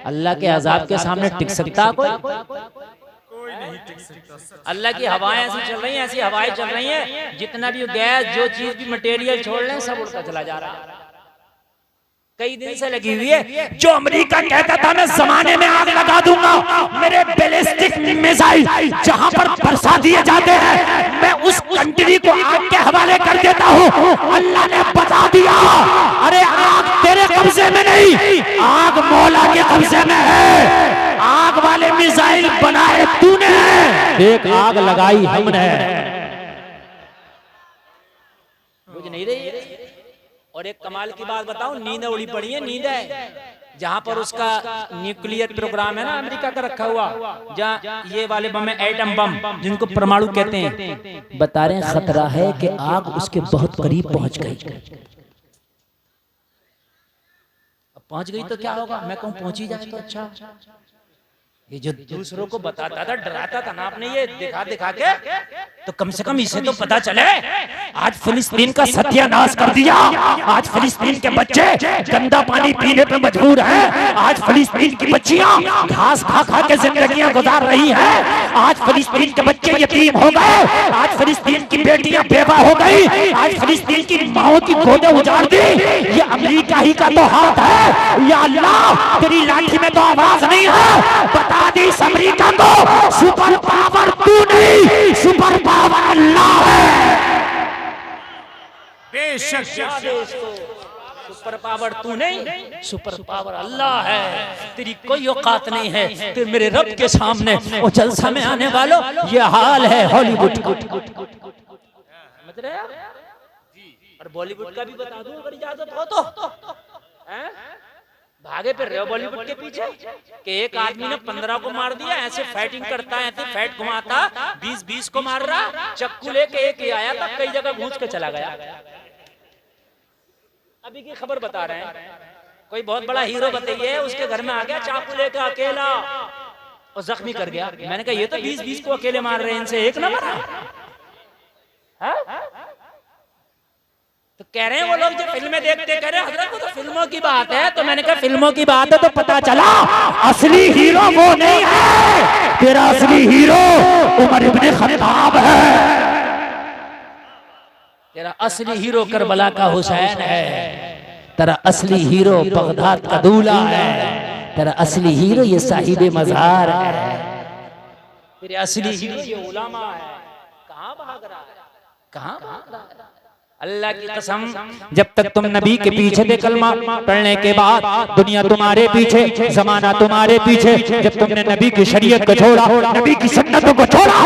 अल्लाह के अजाब के सामने टिक सकता कोई? कोई नहीं टिक सकता। अल्लाह की हवाएं ऐसी चल रही हैं, ऐसी हवाएं चल रही हैं, जितना भी गैस जो चीज भी मटेरियल छोड़ लें सब उड़ता चला जा रहा है। कई दिन से लगी हुई है। जो अमेरिका कहता था मैं जमाने में आग लगा दूंगा, मेरे बैलिस्टिक मिसाइल जहां पर बरसा दिए जाते हैं मैं उस कंट्री को आग के हवाले कर देता हूं। अल्लाह ने बता दिया, अरे आग तेरे कब्जे में नहीं, आग मौला के कब्जे में है। आग वाले मिसाइल बनाए तूने, एक आग लगाई हमने। बुझ नहीं रही। और एक कमाल की बात बताऊं, नींद उड़ी पड़ी है, नींद है जहां पर उसका न्यूक्लियर प्रोग्राम है ना अमेरिका का रखा हुआ, जहां ये वाले बम है, एटम बम जिनको परमाणु कहते हैं, बता रहे हैं खतरा है कि आग उसके बहुत करीब पहुंच गई। अब पहुंच गई तो क्या होगा? मैं कहूं पहुंची जाए तो अच्छा। ये जो दूसरों को बताता था, डराता था ना आपने, ये दिखा दिखा के, तो कम से कम इसे तो पता चले। आज फिलिस्तीन का सत्यानाश कर दिया। आज फिलिस्तीन के बच्चे गंदा पानी पीने पे मजबूर हैं। आज फिलिस्तीन की बच्चियां घास खा खा के जिंदगियां गुजार रही हैं। आज फिलिस्तीन के बच्चे यतीम हो गए। आज फिलिस्तीन की बेटियां बेवा हो गई। आज फिलिस्तीन की माओ की गोदें उजाड़ दी। ये अमेरिका ही का तो हाथ है। या अल्लाह, तेरी लाठी में तो आवाज नहीं है। बता दी अमेरिका को, सुपर पावर तू नहीं, सुपर पावर अल्लाह है। बेशक सुपर पावर तू नहीं, सुपर पावर अल्लाह है। तेरी कोई औकात नहीं है तेरे मेरे रब के सामने। वो जलसा में आने वालों, ये हाल है हॉलीवुड का। समझ रहे हैं? और बॉलीवुड का भी बता दूं अगर इजाजत हो तो। भागे फिर रहे हो बॉलीवुड के पीछे कि एक आदमी ने 15 को मार दिया, ऐसे फाइटिंग करता है, ऐसे फैट घुमाता, 20 को मार रहा, चक्कू लेके एक ही आया था, कई जगह घूस के चला गया। अभी की खबर बता रहे हैं, कोई बहुत बड़ा हीरो बताइए, उसके घर में आ गया चाकू लेकर अकेला और जख्मी कर गया। मैंने कहा ये तो 20 को अकेले मार रहे हैं, इनसे एक ना मारा। तो कह रहे हैं वो लोग जो फिल्में देखते, कह रहे हैं हजरत वो तो फिल्मों की बात है। तो मैंने कहा फिल्मों की बात है तो पता चला असली हीरो वो नहीं है। तेरा असली हीरो उमर इब्ने खत्ताब है। तेरा असली हीरो करबला का हुसैन है। तेरा असली हीरो बगदाद का दूल्हा है। तेरा असली हीरो ये साहिब मज़ार है। तेरे असली हीरो ये उलमा है। कहां भाग रहा है? कहां भाग रहा है? अल्लाह की कसम, जब तक तुम नबी के पीछे थे कलमा पढ़ने के बाद, दुनिया तुम्हारे पीछे, जमाना तुम्हारे पीछे। जब तुमने नबी की शरीयत को छोड़ा, नबी की सुन्नतों को छोड़ा,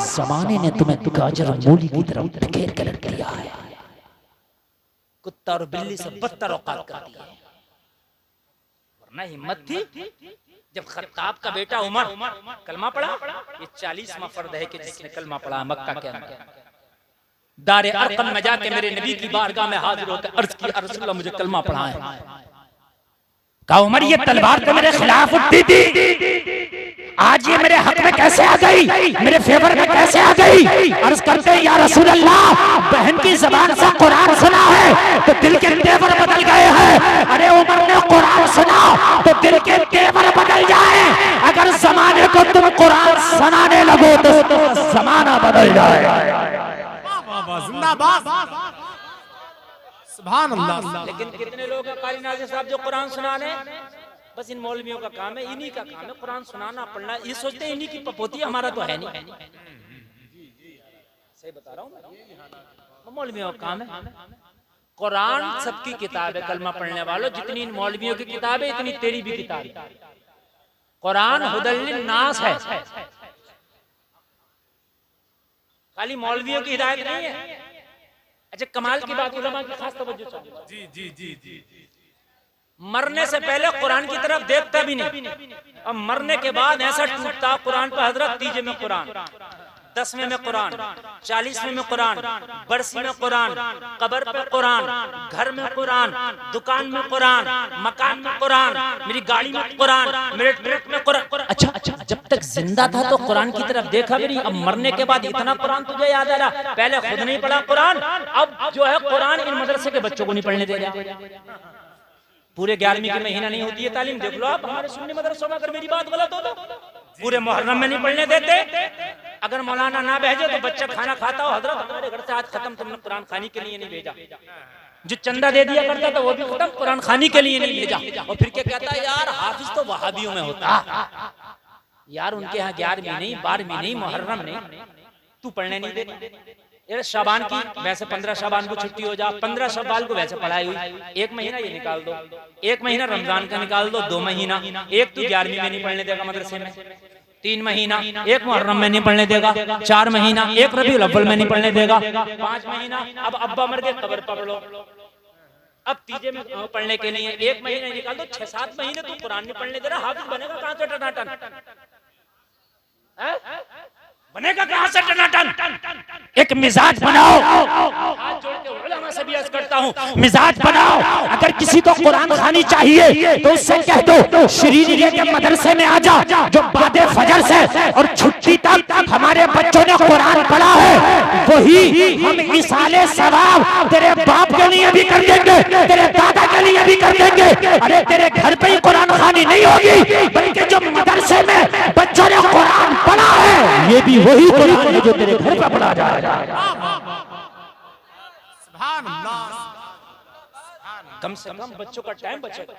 जमाने ने तुम्हें गाजर और मूली की तरफ ढकेल कर रख दिया है। कुत्ता और बिल्ली से बदतर औकात कर दी है। वरना हिम्मत थी जब खत्ताब का बेटा उमर कलमा पढ़ा। ये 40वां फर्द है कि जिसने कलमा पढ़ा मक्का के अंदर। दारे अरकम में जाके मेरे नबी की बारगाह में हाजिर होकर अर्ज की, रसूलल्लाह मुझे कलमा पढ़ाएं। कहा उमर ये तलवार तो मेरे खिलाफ उठती थी, आज ये मेरे हक में कैसे आ गई, मेरे फेवर में कैसे आ गई? अर्ज करते हैं या रसूल अल्लाह, बहन की जबान से कुरान सुना है तो दिल के तेवर बदल गए हैं। अरे उमर ने कुरान सुना तो दिल के तेवर बदल जाए। अगर जमाने को तुम कुरान सुनाने लगो तो जमाना बदल जाए। जिंदाबाद, सुभान अल्लाह। लेकिन कितने लोग हैं कारी नाज़िर साहब जो कुरान सुनाने, बस इन मौलवियों का काम है, इन्हीं का काम है कुरान सुनाना पढ़ना। ये सोचते हैं इन्हीं की पपोती, हमारा तो है नहीं। सही बता रहा हूँ, मौलवियों का काम है। कुरान सबकी किताब है कलमा पढ़ने वालों। जितनी इन मौलवियों की किताब है इतनी तेरी भी किताब है। कुरान हुदल लिन्नास है, खाली मौलवियों की हिदायत नहीं है। अच्छा कमाल की बात, उलमा की खास तवज्जो चाहिए। जी। मरने से पहले कुरान की तरफ देखता भी नहीं, अब मरने के बाद ऐसा टूटता कुरान पर। हजरत 30 में कुरान, 10वें में कुरान, 40वें में कुरान, बरसी में कुरान, कब्र पे कुरान, घर में कुरान, दुकान में कुरान, मकान में कुरान, मेरी गाड़ी में कुरान, मेरे ट्रक में कुरान। अच्छा, जब तक जिंदा था तो कुरान की तरफ देखा भी नहीं, अब मरने के बाद इतना कुरान तुझे याद आ रहा। पहले खुद नहीं पढ़ा कुरान, अब जो है कुरान इन मदरसे के बच्चों को नहीं पढ़ने दे रहा। पूरे 11वीं की महीना नहीं होती है तालीम। देख लो आप हमारे सुन्नी मदरसों में, अगर मेरी बात गलत हो तो पूरे मुहर्रम में नहीं पढ़ने देते। अगर मौलाना ना भेजे तो बच्चा खाना खाता हो, हजरत हमारे घर से आज खत्म, तुमने कुरान खानी के लिए नहीं भेजा। जो चंदा दे दिया करता था वो भी खत्म, कुरान खानी के लिए नहीं भेजा। और फिर क्या कहता है, यार हाफिज तो वहाबियों में होता, यार उनके यहाँ 11वीं नहीं, 12वीं नहीं, मुहर्रम नहीं, तू पढ़ने नहीं दे। यार शाबान की वैसे 15 शाबान को छुट्टी हो जा, 15 शव्वाल को वैसे पढ़ाई हुई, 1 महीना ये निकाल दो, 1 महीना रमजान का निकाल दो, 2 महीना, एक तू 11वीं में नहीं पढ़ने देगा मदरसे में, 3 महीना एक मुहर्रम में नहीं पढ़ने देगा, 4 महीना एक रबीउल अव्वल में नहीं पढ़ने देगा, 5 महीना अब अब्बा मर गए कब्र पर पढ़ लो, अब तीजे में पढ़ने के लिए 1 महीना निकाल दो, 6-7 महीने तू कुरान नहीं पढ़ने दे रहा, हाफिज बनेगा कहां से टनाटन? बनेगा कहां से टनाटन? एक मिजाज बनाओ, हाथ जोड़ के उलमा से भी अर्ज करता हूं, मिजाज बनाओ। अगर किसी को कुरान खानी चाहिए तो उससे कह दो श्रीनिधि के मदरसे में आ जा, जो बादे फजर से और छुट्टी तक हमारे बच्चों ने कुरान पढ़ा है, वही हम इसाले सवाब तेरे बाप के लिए भी कर देंगे, तेरे दादा के लिए भी कर देंगे। अरे तेरे घर पे ही कुरान खानी नहीं होगी, बल्कि जो मदरसे में बच्चों ने कुरान पढ़ा है, ये भी वही कुरान है जो तेरे घर पे पढ़ा जाएगा। कम से कम बच्चों का टाइम बचेगा।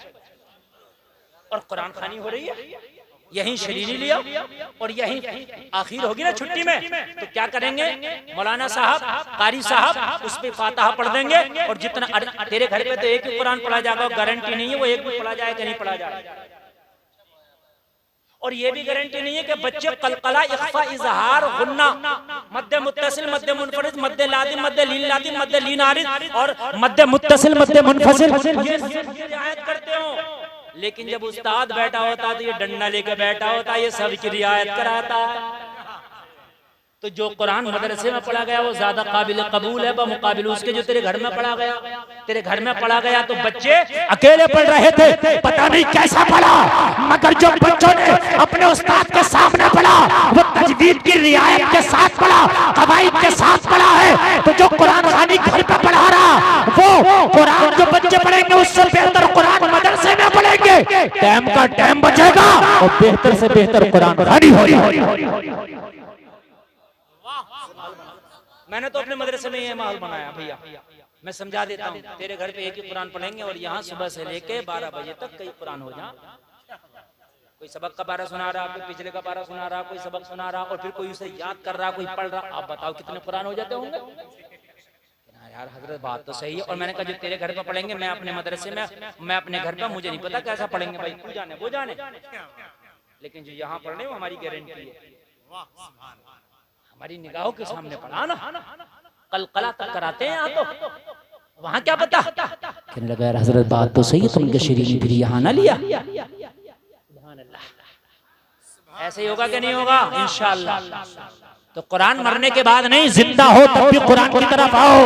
और कुरान खानी हो रही है, यहीं शरीरी लिया और यहीं आखिर होगी ना छुट्टी में, तो क्या करेंगे मौलाना साहब, कारी साहब उस पे फातिहा पढ़ देंगे। और जितना तेरे घर पे तो एक ही कुरान पढ़ा जाएगा, गारंटी नहीं है वो एक भी पढ़ा जाए कि नहीं पढ़ा जाए। और ये भी गारंटी नहीं है कि बच्चे कलकला, इख्फा, इजहार, गुन्ना, मद्दे मुत्तसिल, मद्दे मुनफरिद, मद्दे लादिम, मद्दे लीन लादिम, मद्दे लीन आरिद और मद्दे मुत्तसिल, मद्दे मुनफसिल ये रियायत करते हो। लेकिन जब उस्ताद बैठा होता तो ये डंडा लेकर बैठा होता, ये सब की रियायत कराता है। तो जो कुरान मदरसे में पढ़ा गया वो ज्यादा काबिल कबूल है बमुकाबिल उसके जो तेरे घर में पढ़ा गया। तेरे घर में पढ़ा गया तो बच्चे अकेले पढ़ रहे थे, पता नहीं कैसा पढ़ा, मगर जो बच्चों ने अपने उस्ताद के सामने पढ़ा वो तजवीद की रियायत के साथ पढ़ा, कवायद के साथ पढ़ा है। तो जो कुरान खानी घर पे पढ़ा रहा, वो कुरान जो बच्चे पढ़ेंगे उससे बेहतर कुरान मदरसे में पढ़ेंगे। टाइम का टाइम बचेगा और बेहतर से बेहतर कुरान खानी होगी। मैंने तो अपने मदरसे में ये माहौल बनाया भैया, मैं समझा देता हूँ। तेरे घर पे एक ही कुरान पढ़ेंगे और यहाँ सुबह से लेके 12 बजे तक कई कुरान हो जाए। कोई सबक का पारा सुना रहा, कोई पिछले का पारा सुना रहा, कोई सबक सुना रहा और फिर कोई उसे याद कर रहा, कोई पढ़ रहा। आप बताओ कितने कुरान हो जाते होंगे यार? हजरत बात तो सही है। और मैंने कहा जो तेरे घर पे पढ़ेंगे, मैं अपने मदरसे में, मैं अपने घर पे, मुझे नहीं पता कैसा पढ़ेंगे भाई, तू जाने वो जाने, लेकिन जो यहाँ पढ़ने वो हमारी गारंटी है, हमारी निगाहों के सामने पढ़ा ना। कलकला तक कराते हैं यहाँ तो, वहाँ क्या पता। कहने लगा यार हजरत बात तो सही है, तुमने शरीरी फिर यहाँ ना लिया। ऐसे ही होगा कि नहीं होगा? इंशाअल्लाह। तो कुरान मरने के बाद नहीं, जिंदा हो तब भी कुरान की तरफ आओ।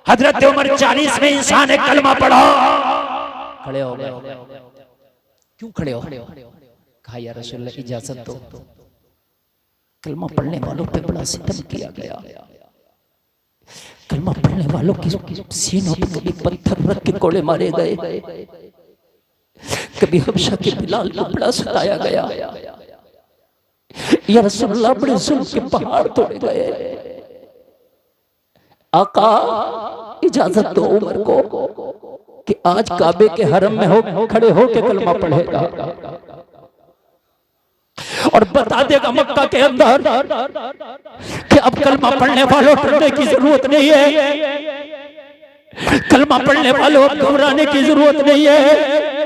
हजरत उमर 40 में इंसान एक कलमा पढ़ो, खड़े हो गए। क्यों खड़े हो? कहा या रसूल अल्लाह इजाजत दो। कलमा पढ़ने वालों पे बड़ा सितम किया गया। कलमा पढ़ने वालों की सीनों पे कभी पत्थर रख के कोड़े मारे गए, कभी हबशा के बिलाल को बड़ा सताया गया। या रसूलुल्लाह बड़े जुल्म के पहाड़ तोड़े गए। आका इजाजत दो उमर को कि आज काबे के हरम में हो खड़े हो के कलमा पढ़ेगा और बता देगा मक्का के अंदर कि अब कलमा पढ़ने वालों डरने की जरूरत नहीं है, कलमा पढ़ने वालों घबराने की जरूरत नहीं है।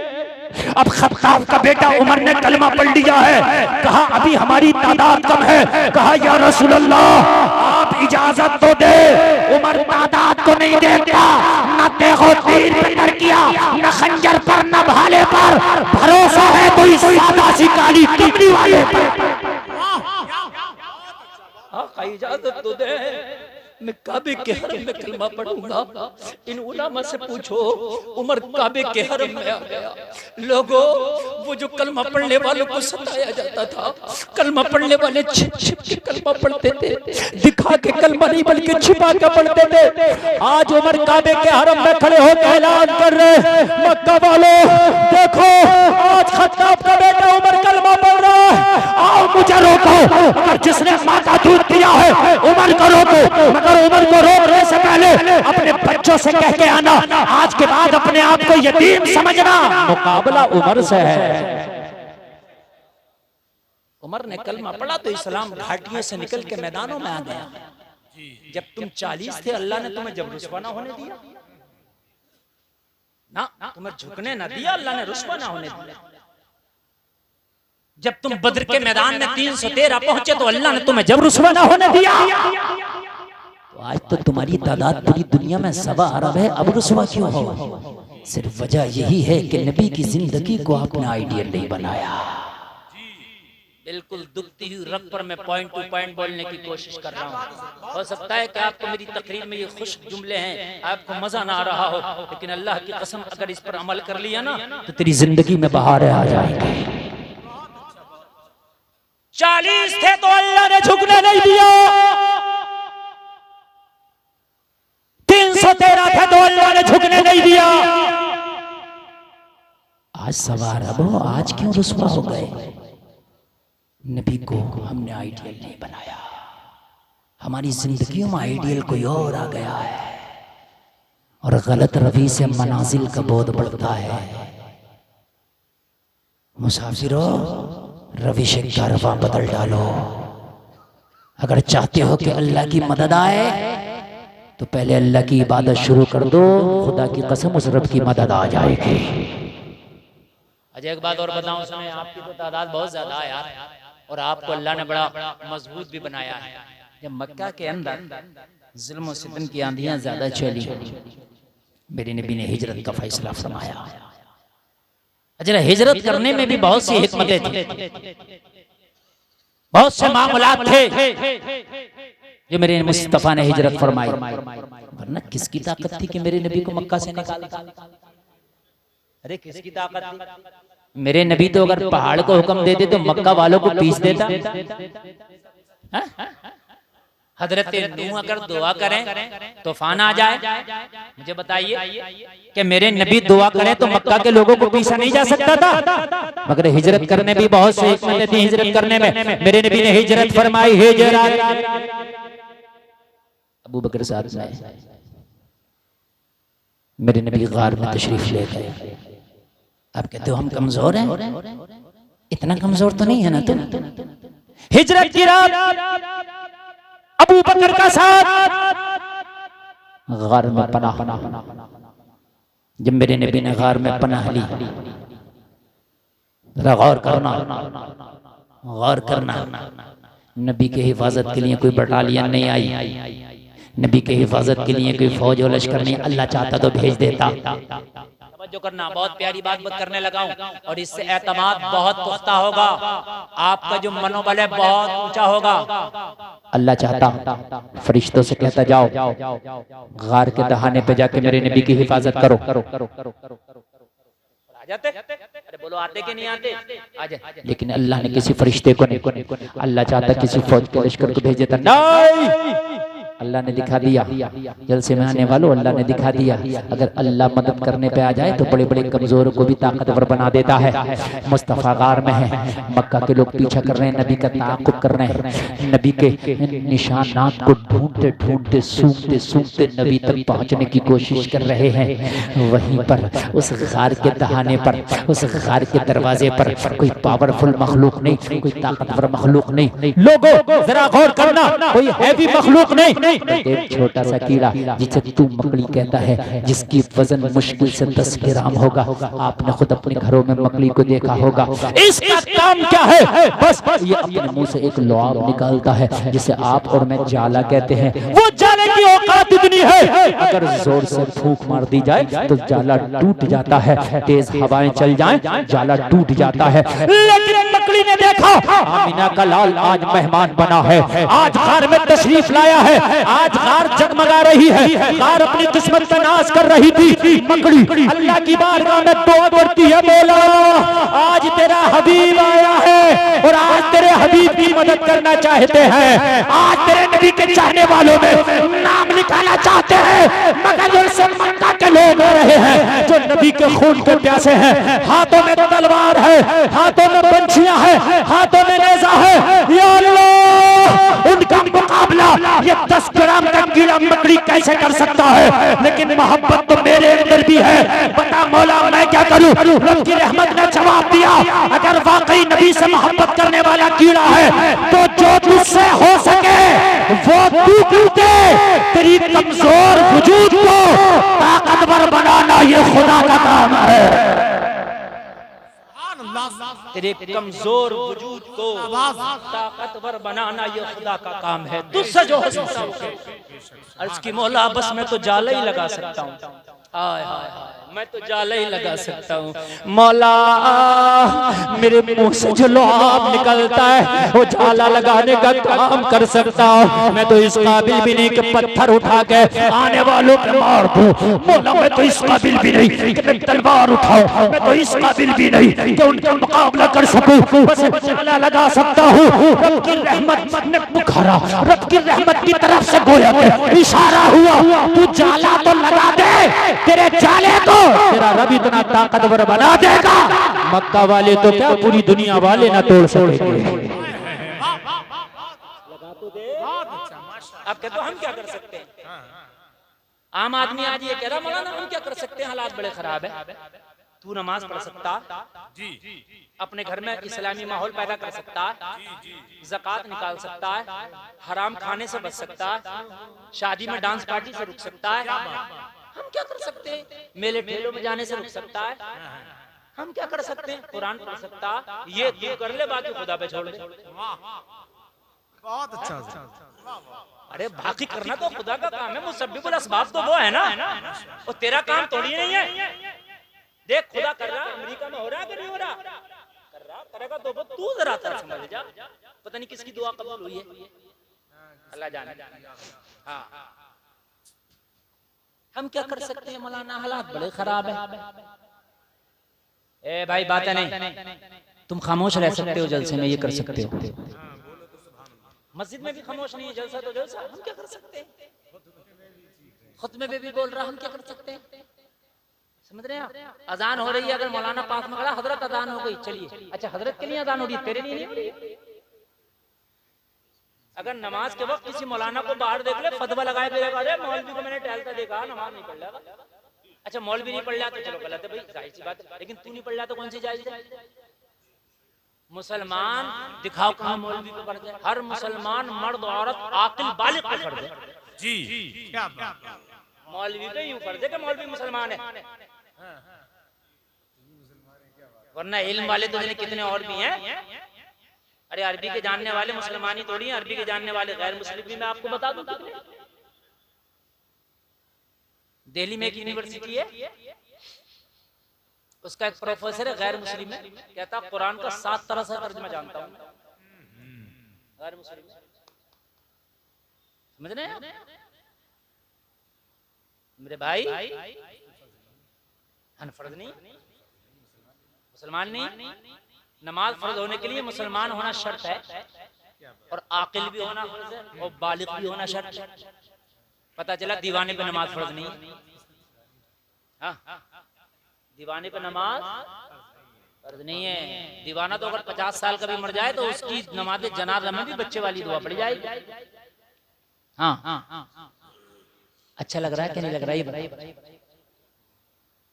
अब खत्ताब का बेटा उमर ने कलमा पढ़ लिया है। कहा अभी हमारी तादाद कम है। कहा या रसूल अल्लाह आप इजाजत तो दे। उमर तादाद को नहीं देखता, न देखो तीर पे डर किया, न खंजर पर, न भाले पर, भरोसा है कोई सादा सी काली टुकड़ी वाले पर। इजाजत तो दे, मैं काबे के हरम में कलमा पढ़ूंगा। इन उलमा से पूछो, उमर काबे के हरम में आ गया। लोगों वो जो कलमा पढ़ने वालों को सताया जाता था, कलमा पढ़ने वाले छिप छिप के कलमा पढ़ते थे, दिखा के कलमा नहीं बल्कि छिपा के पढ़ते थे। आज उमर काबे के हरम में खड़े होकर ऐलान कर रहे, मक्का वालों देखो आज खत्ताब का बेटा उमर कलमा पढ़ रहा है, आओ मुझे रोको। अगर जिसने माँ का दूध दिया है उमर को रोको, मगर उमर को रोकने से पहले अपने बच्चों से कह के आना, आज के बाद अपने आप को यतीम समझना, मुकाबला उमर से है। उमर ने कलमा पढ़ा तो इस्लाम घाटियों से निकल के मैदानों में आ गया। जब तुम 40 थे अल्लाह ने तुम्हें जब रुस्वा ना होने दिया ना, तुम्हें झुकने ना दिया, अल्लाह ने रुस्वा ना होने दिया। जब तुम बद्र के मैदान में 313 पहुंचे तो अल्लाह ने तुम्हें जब रुस्वा ना होने दिया। तो आज तो तुम्हारी तादाद पूरी दुनिया में 1.25 अरब है, अब रुस्वा क्यों हो? सिर्फ वजह यही है कि नबी की जिंदगी को आपने आइडियल नहीं बनाया। बिल्कुल दुखती हुई रग पर मैं पॉइंट टू पॉइंट बोलने की कोशिश कर रहा हूँ। हो सकता है कि आपको मेरी तकरीर में ये खुश्क जुमले हैं, आपको मजा ना आ रहा हो, लेकिन अल्लाह की कसम अगर इस पर अमल कर लिया ना तो तेरी जिंदगी में बहारें आ जाएंगे। 40 थे तो अल्लाह ने झुकने नहीं दिया, 313 थे तो अल्लाह ने झुकने नहीं दिया। आज सवार अब आज क्यों रुस्वा हो गए? नबी को हमने आइडियल नहीं बनाया, हमारी जिंदगियों में आइडियल कोई और आ गया है, और गलत रवि से मनाजिल का बोध बढ़ता है। मुसाफिरों रवि से कारवा बदल डालो। अगर चाहते हो कि अल्लाह की मदद आए तो पहले अल्लाह की इबादत शुरू कर दो, खुदा की कसम उस रब की मदद आ जाएगी। अजय एक बात और बताऊं, समय आपकी तो तादाद बहुत ज्यादा है यार, और आपको अल्लाह ने बड़ा मजबूत भी बनाया है। जब मक्का के अंदर जुल्म और सितम की आंधियां ज्यादा चली, मेरे नबी ने हिजरत का फैसला फरमाया। अच्छा, हिजरत करने में भी बहुत सी हिकमतें थी, बहुत से मामलात थे जो मेरे मुस्तफा ने हिजरत फरमाई, वरना किसकी ताकत थी कि मेरे नबी को मक्का से निकाला? अरे किसकी ताकत थी? मेरे नबी तो अगर पहाड़ को हुक्म देते तो मक्का वालों को पीस देता। हजरत नूह अगर दुआ करें तूफान आ जाए, मुझे बताइए कि मेरे नबी दुआ करें तो मक्का के लोगों को पीसा नहीं जा सकता था? मगर हिजरत करने भी बहुत से हिकमतें थी। हिजरत करने में मेरे नबी ने हिजरत फरमाई। हिजरत अबू बकर साहब ने मेरे नबी गार में तशरीफ ले गए। आप कहते हो हम कमजोर हैं, इतना कमजोर तो नहीं है ना तुम। हिजरत की रात अबू बकर का साथ गार में पनाह। जब मेरे नबी ने गार में पनाह ली, गौर करना, गौर करना, नबी के हिफाजत के लिए कोई बटालियन नहीं आई, नबी के हिफाजत के लिए कोई फौज और लश्कर नहीं। अल्लाह चाहता तो भेज देता। जो करना, बहुत प्यारी बात करने लगा हूं, और इससे एतमाद बहुत पुख्ता होगा, आपका जो मनोबल है बहुत ऊंचा होगा। अल्लाह चाहता फरिश्तों से कहता जाओ गार के दहाने पे जाके मेरे नबी की हिफाजत करो। जाते? अरे बोलो आते कि नहीं आते? आजा। लेकिन अल्लाह ने किसी फरिश्ते को नहीं, अल्लाह चाहता किसी फौज के लश्कर को भेज देता। नहीं, अल्लाह ने दिखा दिया। जलसे में आने वालों, अल्लाह ने दिखा दिया। अगर अल्लाह मदद करने पे आ जाए तो बड़े बड़े कमजोरों को भी ताकतवर बना देता है। मुस्तफा गार में है, मक्का के लोग पीछा कर रहे हैं, नबी का ताक़ुब कर रहे हैं, नबी के निशानात को ढूंढते ढूंढते सूंघते सूंघते नबी तक पहुंचने की कोशिश कर रहे हैं। वहीं पर उस गार के दहाने पर, उस गार के दरवाजे पर कोई पावरफुल मखलूक नहीं, कोई ताकतवर मखलूक नहीं। लोगों जरा गौर करना, कोई हैवी मखलूक नहीं, एक छोटा सा कीड़ा जिसे तू मकड़ी कहता है, जिसकी वजन मुश्किल से 10 ग्राम होगा। आपने खुद अपने घरों में मकड़ी को देखा होगा। इसका काम क्या है? बस ये अपने मुंह से एक लुआब निकालता है, जिसे आप और मैं जाला कहते हैं। वो जाले की औकात इतनी है, अगर जोर से फूंक मार दी जाए तो जाला टूट जाता है, तेज हवाएं चल जाएं जाला टूट जाता है। लेकिन मकड़ी ने देखा आमिना का लाल आज मेहमान बना है, आज घर में तशरीफ लाया है, आज गार जगमगा रही है, गार अपनी किस्मत का नाश कर रही थी। मकड़ी अल्लाह की बारगाह में दुआ करती है, मौला आज तेरा हबीब आया है और आज तेरे हबीब की मदद करना चाहते हैं। आज तेरे नबी के चाहने वालों में नाम निकालना चाहते हैं, मगर मक्का के लोग आ रहे हैं जो नबी के खून के प्यासे हैं। हाथों में तलवार है, हाथों में पंछियां है, हाथों में नेज़ा है। या अल्लाह, उनका मुकाबला ये 10 ग्राम का कीड़ा मकड़ी कैसे कर सकता है? लेकिन मोहब्बत तो मेरे अंदर भी है। बता मौला मैं क्या करूं? रब की रहमत ने जवाब दिया, अगर वाकई नबी से मोहब्बत करने वाला कीड़ा है तो जो तुझसे हो सके वो तू कर दे। तेरी कमजोर वजूद को ताकतवर बनाना ये खुदा का काम है। तेरे कमजोर वजूद को ताकतवर बनाना ये खुदा का काम है। तुझसे जो हो सकता है अर्ज की मौला, बस मैं तो जाला ही लगा सकता हूँ। हाय हाय हाय, मैं तो जाला ही लगा सकता हूँ। मौला मेरे मुंह से जो लुआब निकलता है वो जाला लगाने का काम कर सकता हूँ। मैं तो इस काबिल भी नहीं कि पत्थर उठा के आने वालों पे मार दूं। मौला मैं तो इस काबिल भी नहीं कि मैं तलवार उठाऊं। मैं तो इस काबिल भी नहीं कि उनका मुकाबला कर सकूं। बस जाला लगा सकता हूँ। रब की रहमत ने पुकारा, रब की रहमत की तरफ से गोया के इशारा हुआ, तू जाला तो लगा दे। तेरे जाले को तेरा रब इतना ताकतवर बना देगा, मक्का वाले तो क्या पूरी दुनिया वाले ना तोड़ सकेंगे। अब कहते हो हम क्या कर सकते हैं? आम आदमी आज ये कह रहा मौलाना हम क्या कर सकते हैं, हालात बड़े खराब है। तू नमाज पढ़ सकता, अपने घर में इस्लामी माहौल पैदा कर सकता है, ज़कात निकाल सकता है, हराम खाने से बच सकता है, शादी में डांस पार्टी से रुक सकता है। हम क्या कर सकते हैं? मेले ठेलों में जाने से रुक सकता है। हम क्या कर सकते हैं? कुरान पढ़ सकता। ये तू कर ले, बाकी खुदा पे छोड़ दे। बहुत अच्छा। अरे बाकी करना तो खुदा का काम है, मुसब्बिबुल असबाब तो वो है ना, और तेरा काम थोड़ी नहीं है। देख खुदा कर रहा, अमेरिका में हो रहा है कि नहीं हो रहा? कर रहा, करेगा तो तू जरा तरह समझ जा। पता नहीं किसकी दुआ कबूल हुई है, अल्लाह जाने। हाँ, हम क्या कर सकते हैं मौलाना, हालात बड़े खराब है। ए भाई बातें नहीं, तुम खामोश रह सकते हो, जलसे में ये कर सकते हो। मस्जिद में भी खामोश नहीं है, जलसा तो जलसा। हम क्या कर सकते हैं? खुतबे में भी बोल रहा, हम क्या कर सकते हैं? समझ रहे हैं? अजान हो रही है, अगर मौलाना पास में खड़ा, हजरत अजान हो गई, चलिए। अच्छा हजरत के लिए अजान हो रही है, तेरे लिए नहीं हो रही। अगर नमाज के वक्त किसी मौलाना को बाहर देख ले, फतवा लगाए देगा, अरे मौलवी को मैंने टहलता देखा, नमाज नहीं पढ़ रहा। अच्छा मौलवी नहीं पढ़ रहा तो चलो गलत है भाई, जाहिर सी बात है। लेकिन तू नहीं पढ़ रहा तो कौन सी जायज है? मुसलमान दिखाओ कहाँ मौलवी को कर दे। हर मुसलमान मर्द औरत आकिल बालिग को कर दे। जी क्या बात। मौलवी पे यूं कर दे कि मौलवी मुसलमान है, वरना इल्म वाले तो कितने और भी हैं। अरे अरबी के जानने वाले मुसलमान ही थोड़ी हैं, अरबी के जानने वाले गैर मुस्लिम भी मैं आपको बता दूं कितने। दिल्ली में एक यूनिवर्सिटी है, उसका एक प्रोफेसर है गैर मुस्लिम है, कहता कुरान का 7 तरह से तर्जुमा जानता हूं गैर मुस्लिम। समझ रहे हैं मेरे भाई? फर्ज नहीं, मुसलमान नहीं। नमाज फर्ज होने के लिए मुसलमान होना शर्त है, और आकिल भी होना फर्ज है, और बालिग भी होना शर्त है। पता चला दीवाने पे नमाज फर्ज नहीं। हाँ, दीवाने पे नमाज फर्ज नहीं है। दीवाना तो अगर 50 साल का भी मर जाए तो उसकी नमाज जनाजा में भी बच्चे वाली दुआ पड़ी जाएगी। हाँ, अच्छा लग रहा है कि नहीं लग रहा है?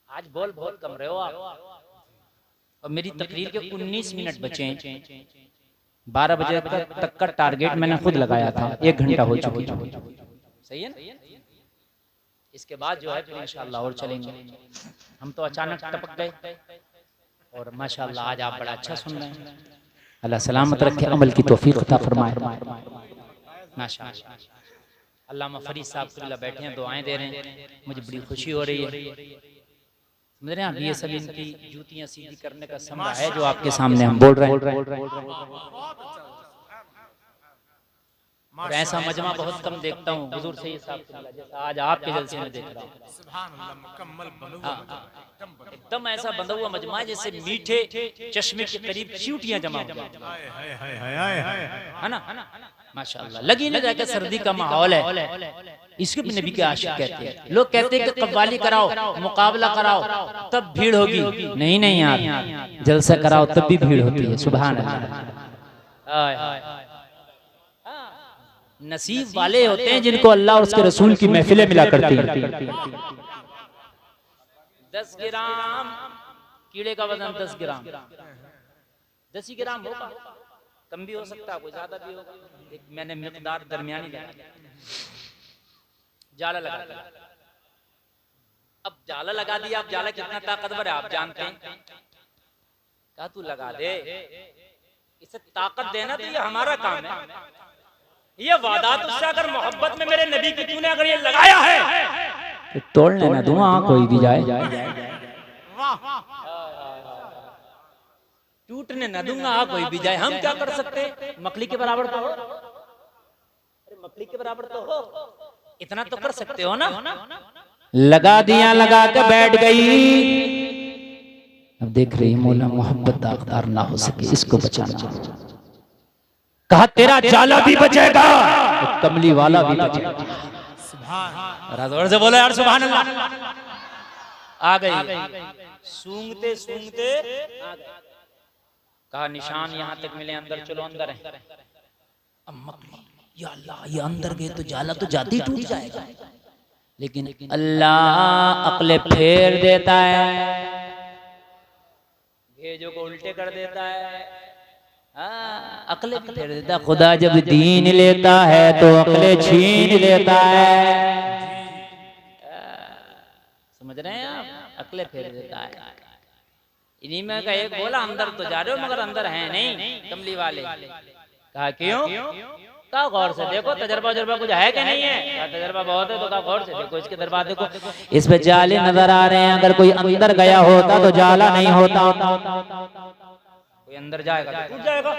आज बोल बहुत कम रहे हो आप, और मेरी तकरीर के 19 मिनट बचे हैं। 12 बजे तक का टारगेट मैंने खुद लगाया था, 1 घंटा हो चुकी है। सही है ना? इसके बाद जो है फिर इंशाअल्लाह और चलेंगे। हम तो अचानक टपक गए, और माशाअल्लाह आज आप बड़ा अच्छा सुन रहे हैं। अल्लाह सलामत रखे, अमल की तौफीक अता फरमाए। माशाअल्लाह अल्लामा फरीद साहब कुल्ला बैठे हैं, दुआएं दे रहे हैं, मुझे बड़ी खुशी हो रही है। समझ रहे हैं? ये सब इनकी जूतियां सीधी करने का समय है जो आपके सामने हम बोल रहे हैं। और ऐसा मजमा बहुत कम देखता हूँ हुजूर से हिसाब से मिला जैसा आज आपके जलसे में देख रहा हूँ। सुभान अल्लाह, मुकम्मल बना हुआ मजमा, एकदम ऐसा बंधा हुआ मजमा है जैसे मीठे चश्मे के करीब चींटियां जमा हुई हैं। हाय हाय हाय हाय हाय हाय। है ना माशाल्लाह। लगी नहीं रहा कि सर्दी का माहौल है, इसके भी नबी के आशिक कहते हैं। लोग कहते हैं कि कव्वाली कराओ, मुकाबला कराओ, तब भीड़ होगी। नहीं नहीं यार, जलसा कराओ तब भी भीड़ होती है। सुभान अल्लाह। नसीब वाले होते हैं जिनको अल्लाह और उसके रसूल की महफिलें मिला करती हैं। 10 ग्राम कीड़े का वजन 10 ग्राम, 10 ही ग्राम होगा, कम भी हो सकता है, कोई ज्यादा भी होगा। मैंने मिकदार दरमियानी लगाया, जाला लगा दिया। अब जाला लगा दिया, अब जाला कितना ताकतवर है आप जानते हैं। कहा तू लगा दे, इसे ताकत देना तो ये हमारा काम है। ये वादा तुझसे अगर मोहब्बत में मेरे नबी की तूने अगर ये लगाया है तो तोड़ने ना दूंगा कोई भी जाए, टूटने ना दूंगा कोई भी जाए। हम क्या कर सकते, मकड़ी के बराबर तो हो, अरे मकड़ी के बराबर तो हो, इतना तो कर सकते हो ना। लगा दिया, लगा के बैठ गई। अब देख रही मौला मोहब्बत दागदार ना हो सके, इसको बचाना। कहा तेरा जाला भी बचेगा, कमली वाला भी बचेगा। जोर से बोलो यार सुभान अल्लाह। आ गई, सूंघते सूंघते आ गई। कहा निशान यहाँ तक मिले, अंदर चलो, अंदर है। अब मकड़ी, या अल्लाह, ये अंदर गए तो जाला तो जाती टूट जाएगा, लेकिन अल्लाह अक्ले फेर देता है, भेजों को उल्टे कर देता है। अक्ले भी फेर देता। खुदा जब दीन लेता है तो अक्ले छीन लेता है। समझ रहे हैं आप, अक्ले फेर देता है। इन्हीं में का एक बोला अंदर तो जा रहे हो मगर अंदर है नहीं, कमली वाले। कहा क्यों? कहा गौर से देखो, तजर्बा कुछ है कि नहीं है? कहा तजर्बा बहुत है। तो कहा गौर से देखो, इसके दरबार देखो, इस पे जाले नजर आ रहे हैं। अगर कोई अंदर गया होता तो जाला नहीं होता, कोई अंदर जाएगा तो टूट जाएगा।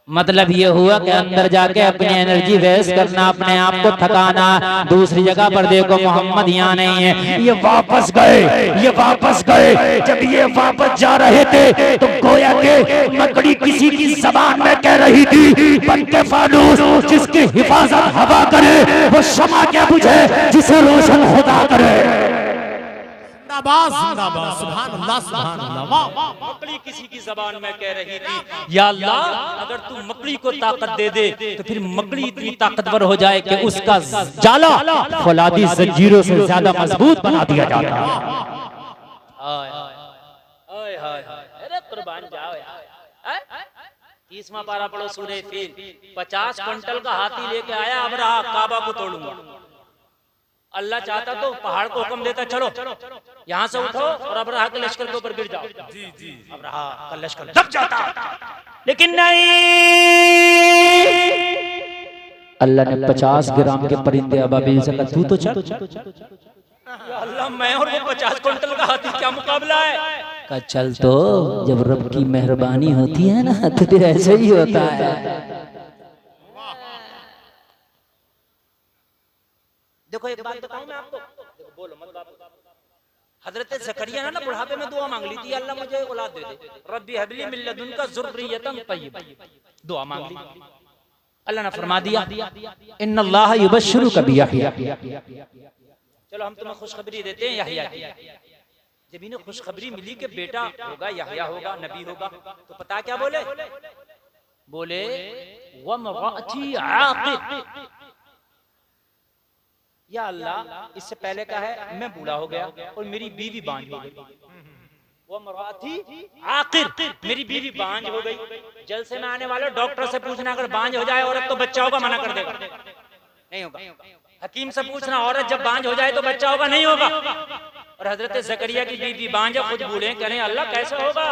मतलब ये हुआ कि अंदर जाके अपनी एनर्जी वेस्ट करना, अपने आप को थकाना। दूसरी जगह पर देखो मोहम्मद यहाँ नहीं है, ये वापस गए, ये वापस गए। जब ये वापस जा रहे थे तो गोया के मकड़ी किसी की जबान में कह रही थी, बनके फानूस जिसकी हिफाजत हवा करे वो शमा क्या बुझे जिसे रोशन खुदा करे। जिंदाबाद जिंदाबाद, सुभान अल्लाह सुभान अल्लाह। मकड़ी किसी की जबान में कह रही थी, या अल्लाह अगर तू मकड़ी को ताकत दे दे तो फिर मकड़ी इतनी ताकतवर हो जाए कि उसका जाला फौलादी जंजीरों से ज्यादा मजबूत बना दिया जाता है। अरे कुर्बान जाओ यार। 30वां पारा पढ़ो सूरह फील। 50 क्विंटल का हाथी लेके आया अबरहा, काबा को तोड़ूंगा। अल्लाह चाहता तो पहाड़ को हुक्म देता, चलो यहाँ से उठो और अबरहा के लश्कर के ऊपर गिर जाओ। जी जी, अबरहा का लश्कर दब जाता, लेकिन नहीं, अल्लाह ने 50 ग्राम के परिंदे अबाबिल से कहा तू तो चल। अल्लाह मैं और वो 50 क्विंटल का हाथी क्या मुकाबला है? कहा चल, तो जब रब की मेहरबानी होती है ना तो फिर ऐसे ही होता है। देखो एक बात बताऊं मैं आपको, देखो बोलो मत बात। हजरत ज़करिया ने ना बुढ़ापे में दुआ मांग ली थी, अल्लाह मुझे औलाद दे दे, रब्बी हबली मिन लदुनका ज़ुर्रियतन तय्यबा, दुआ मांग ली। अल्लाह ने फरमा दिया इन्नल्लाह युबश्शिरुका बियहया। चलो हम तुम्हें खुशखबरी देते हैं यहया की। जब इन्हें खुशखबरी मिली कि बेटा होगा, यहया होगा, नबी होगा, तो पता क्या बोले? बोले वमराअती आक़िर, या अल्लाह इससे पहले का है मैं बूढ़ा हो गया और मेरी बीवी बांझ हो गई। वो मराठी आखिर मेरी बीवी बांझ हो गई। जलसे में आने वाले डॉक्टर से पूछना, अगर बांझ हो जाए औरत तो बच्चा होगा, मना कर देगा, नहीं होगा। हकीम से पूछना, औरत जब बांझ हो जाए तो बच्चा होगा, नहीं होगा। और हजरत ज़करिया की बीवी बांझ, खुद बूढ़े, कह रहे अल्लाह कैसे होगा?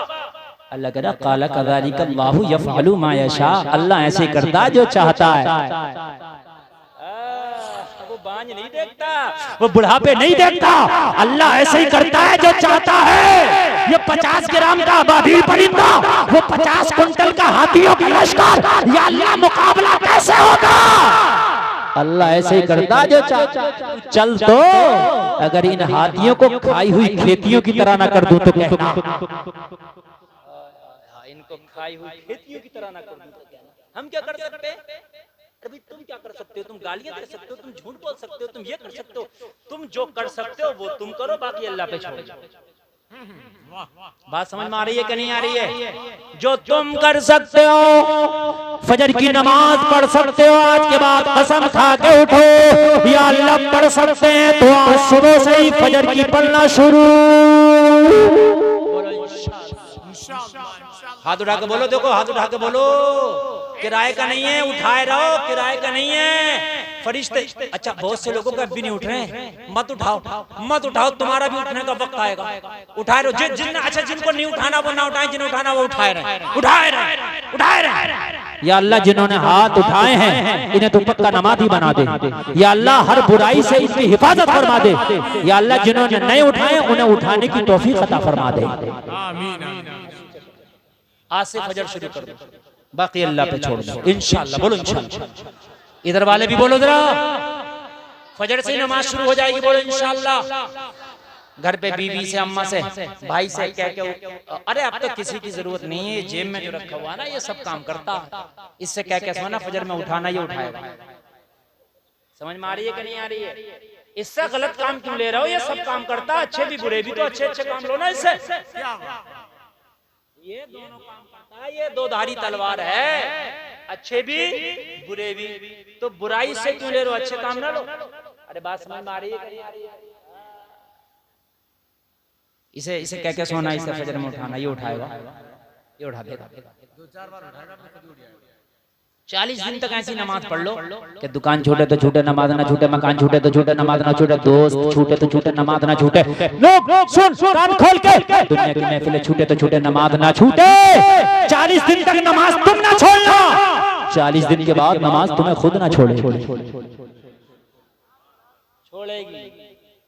अल्लाह कह रहा काला कज़ालिका अल्लाहु यफ़अलु मा यशा, अल्लाह ऐसे करता है जो चाहता है। बांझ नहीं देखता, वो बुढ़ापे नहीं देखता, अल्लाह ऐसे ही करता है जो चाहता है। ये 50 ग्राम का अबाबील परिंदा, वो 50 क्विंटल का हाथियों का लश्कर, या अल्लाह मुकाबला कैसे होगा? अल्लाह ऐसे ही करता जो चाचा। चल तो अगर इन हाथियों को खाई हुई खेतियों की तरह ना कर दूं तो कहना, इनको खाई हुई खेतियों की तरह ना कर दूं तो कहना। हम क्या कर सकते हैं? अभी तुम क्या कर सकते हो? तुम गालियां दे सकते हो, तुम झूठ बोल सकते हो, तुम ये कर सकते हो। तुम जो कर सकते हो वो तुम करो, बाकी अल्लाह पे छोड़ दो। बात समझ में आ रही है कि नहीं आ रही है? जो तुम कर सकते हो, फजर की नमाज पढ़ सकते हो, आज के बाद कसम खा के उठो या अल्लाह पढ़ सकते हैं तो आज सुबह से ही फजर की पढ़ना शुरू। हाथ उठा के बोलो, देखो हाथ उठा के बोलो। किराए का नहीं है, उठाए रहो, किराए का नहीं है। फरिश्ते, अच्छा बहुत से लोगों का भी नहीं उठ रहे हैं, मत उठाओ मत उठाओ, तुम्हारा भी उठने का वक्त आएगा। उठाए रहो, अच्छा जिनको नहीं उठाना वो ना उठाए, जिन्हें उठाना वो उठाए रहे। या अल्लाह जिन्होंने हाथ उठाए हैं इन्हें तो पक्का नमाज़ी बना दे। या अल्लाह हर बुराई से इनकी हिफाजत फरमा दे। या अल्लाह जिन्होंने नहीं उठाए उन्हें उठाने की तौफीक अता फरमा दे। आज से फजर शुरू कर दो, बाकी अल्लाह पे छोड़ दो इंशाअल्लाह। बोलो इंशाअल्लाह। इधर वाले भी बोलो जरा, फजर से नमाज शुरू हो जाएगी, बोलो इंशाअल्लाह। घर पे बीवी से, अम्मा से, भाई से कह के, अरे अब तो किसी की जरूरत नहीं है, जेब में जो रखा हुआ ना ये सब काम करता है, इससे कह के सोना फजर में उठाना ये उठाएगा। समझ में आ रही है कि नहीं आ रही है? इससे गलत काम क्यों ले रहे हो? ये सब काम करता, अच्छे भी बुरे भी, तो अच्छे अच्छे काम लो ना इससे। ये दोनों काम करता है, ये दो धारी तलवार है, अच्छे भी बुरे भी। तो बुराई से क्यों ले रहे हो? अच्छे काम ना लो। अरे बात समझ में आ रही है? इसे इसे कह के सोना, इसे फजर में उठाना, ये उठाएगा, ये उठा देगा। 2-4 बार उठाएगा, 40 दिन तक ऐसी नमाज पढ़ लो कि दुकान छूटे तो छूटे, नमाज ना छूटे, मकान छूटे तो छूटे, नमाज ना छूटे, दोस्त छूटे तो छूटे, नमाज ना छूटे। लोग सुन कान खोल के, दुनिया की महफिलें छूटे तो छूटे, नमाज ना छूटे। 40 दिन तक नमाज तुम ना छोड़ना, 40 दिन के बाद नमाज तुम्हें खुद ना छोड़ेगी।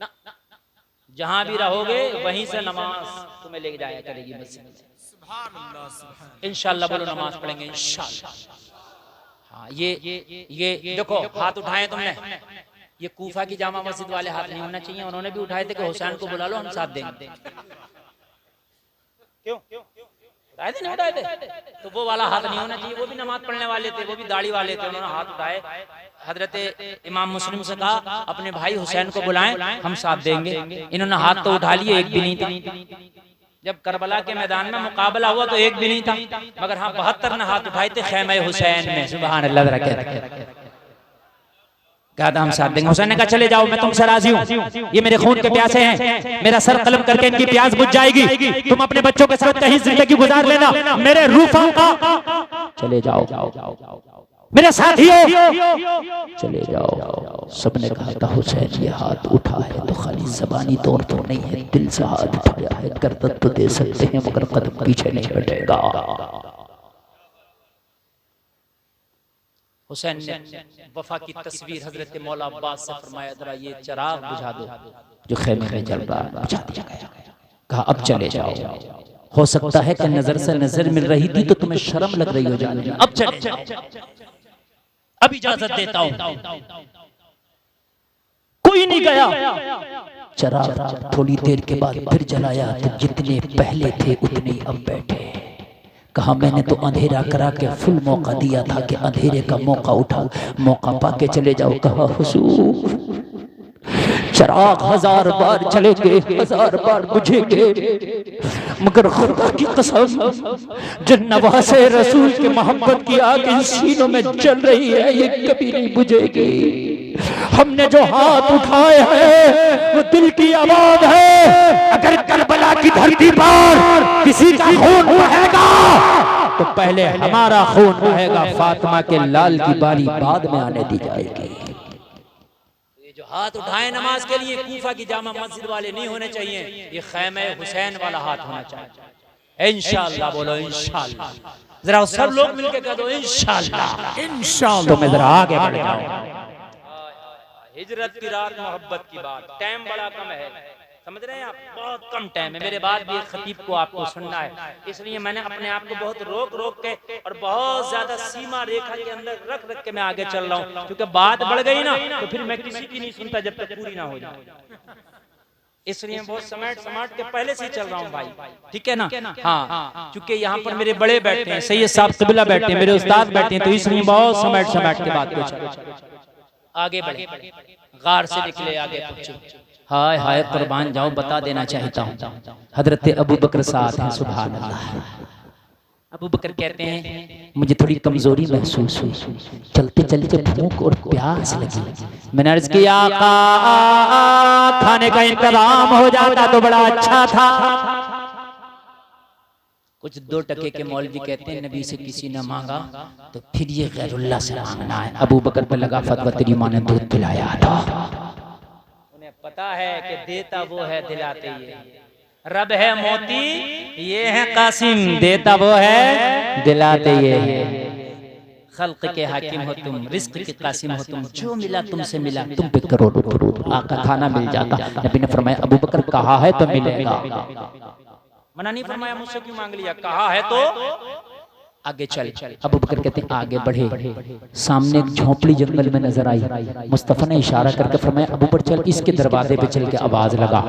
ना, जहां भी रहोगे वहीं से नमाज तुम्हें ले जाया करेगी मस्जिद में। इंशाअल्लाह बोलो, नमाज पढ़ेंगे इंशाअल्लाह। हाँ, ये देखो हाथ उठाए तुमने, ये कूफा की जामा मस्जिद वाले हाथ नहीं होना चाहिए। उन्होंने भी उठाए थे कि हुसैन को बुला लो, हम साथ देंगे। क्यों उठाए थे? नहीं उठाए थे तो वो वाला हाथ नहीं होना चाहिए। वो भी नमाज पढ़ने वाले थे, वो भी दाढ़ी वाले थे, उन्होंने हाथ उठाए। हजरत इमाम मुस्लिम से कहा अपने भाई हुसैन को बुलाएं, हम साथ देंगे। इन्होंने हाथ तो उठा लिए, एक भी नहीं था। जब करबला के मैदान में मुकाबला हुआ तो एक भी नहीं था, मगर हाँ 72 ने हाथ उठाए थे खेमे हुसैन में। सुभान अल्लाह। कहा था हम साथ देंगे। हुसैन ने कहा चले जाओ, मैं तुमसे राजी हूँ, ये मेरे खून के प्यासे हैं, मेरा सर कलम करके इनकी प्यास बुझ जाएगी। तुम अपने बच्चों के साथ कहीं जिंदगी गुजार लेना, मेरे रूफों का चले जाओ, मेरे साथियों चले जाओ। सबने कहा था हुसैन ये हाथ उठा है तो खाली ज़बानी तौर पर नहीं है, दिल से हाथ उठाया है। गर्दन तो दे सकते हैं मगर कदम पीछे नहीं हटेगा। हुसैन ने वफा की तस्वीर हजरत मौला अब्बास से फरमाया जरा ये चिराग बुझा दो जो खेमे में जल रहा है। बुझा दिया गया। कहा अब चले जाओ। हो सकता है कि नजर से नजर मिल रही थी तो तुम्हें शर्म लग रही हो जाने में, अब चले जाओ, अब इजाजत देता हूं। कोई नहीं गया। चिराग थोड़ी देर के बाद फिर जलाया तो जितने पहले थे उतने अब बैठे। कहा मैंने तो अंधेरा करा के फुल मौका दिया था कि अंधेरे का मौका उठा, मौका पाके चले जाओ। कहा हुजूर चिराग 1000 बार जलेंगे, 1000 बार बुझेंगे, मगर खुदा की कसम जो नवासे रसूल के मोहब्बत की आग इन सीनों में जल रही है ये कभी नहीं बुझेगी। हमने जो हाथ उठाए हैं वो दिल की आवाज है। अगर करबला की धरती पर किसी का खून बहेगा तो पहले हमारा खून बहेगा, फातिमा के लाल की बारी बाद में आने दी जाएगी। जो हाथ उठाए नमाज के लिए कूफा की जामा मस्जिद वाले नहीं होने चाहिए, ये खैमे हुसैन वाला हाथ होना चाहिए। इंशाअल्लाह बोलो इंशाअल्लाह। जरा सब लोग मिलके कह दो इंशाअल्लाह। इंशाअल्लाह। तो मैं जरा आगे बढ़ जाऊं। हिजरत की रात मोहब्बत की बात, टाइम बड़ा कम है, समझ रहे हैं आप? बहुत कम टाइम है, मेरे बाद भी एक खतीब को आपको सुनना है, इसलिए मैंने अपने आप को बहुत रोक के और बहुत ज्यादा सीमा रेखा के अंदर रख के मैं आगे चल रहा हूँ, क्योंकि बात बढ़ गई ना तो फिर मैं किसी की नहीं सुनता जब तक पूरी ना हो जाए। इसलिए बहुत समाट के पहले से ही चल रहा हूँ भाई, ठीक है ना? हाँ, क्योंकि यहाँ पर मेरे बड़े बैठे हैं, सैयद साहब क़िबला बैठे हैं, मेरे उस्ताद बैठे हैं, तो इसलिए बहुत समाट के बात को चल आगे बढ़े, गार से निकले आगे पहुंचे। हाय हाय कुर्बान जाओ, बता देना चाहता हूँ, हजरत अबू बकर साथ हैं, सुभान अल्लाह। अबू बकर कहते हैं मुझे थोड़ी कमजोरी महसूस हुई, चलते चलते भूख और प्यास लगी, मैंने अर्ज किया आका खाने का इंतजाम हो जाता तो बड़ा अच्छा था। कुछ 2 टके के मौलवी कहते हैं नबी से किसी ने मांगा तो फिर ये गैरुल्लाह से मांगना है। अबू बकर पे लगा फतवा, तेरी माँ ने दूध पिलाया था, उन्हें पता है कि देता वो है दिलाते ये, रब है मोती ये है कासिम, देता वो है दिलाते ये है। खल्क के हाकिम हो तुम, रिस्क के कासिम हो तुम, जो मिला तुमसे मिला, तुम पे करोड़ों आका खाना मिल जाता। नबी ने फरमाया अबू बकर कहा है तो मिलेगा, मना नहीं फरमाया मुझसे क्यों मांग लिया, कहा है तो आगे चल। अबू बकर कहते हैं आगे बढ़े, सामने एक झोंपड़ी जंगल में नजर आई, मुस्तफा ने इशारा करके फरमाया अबू बकर चल, इसके दरवाजे पे चल के आवाज लगा,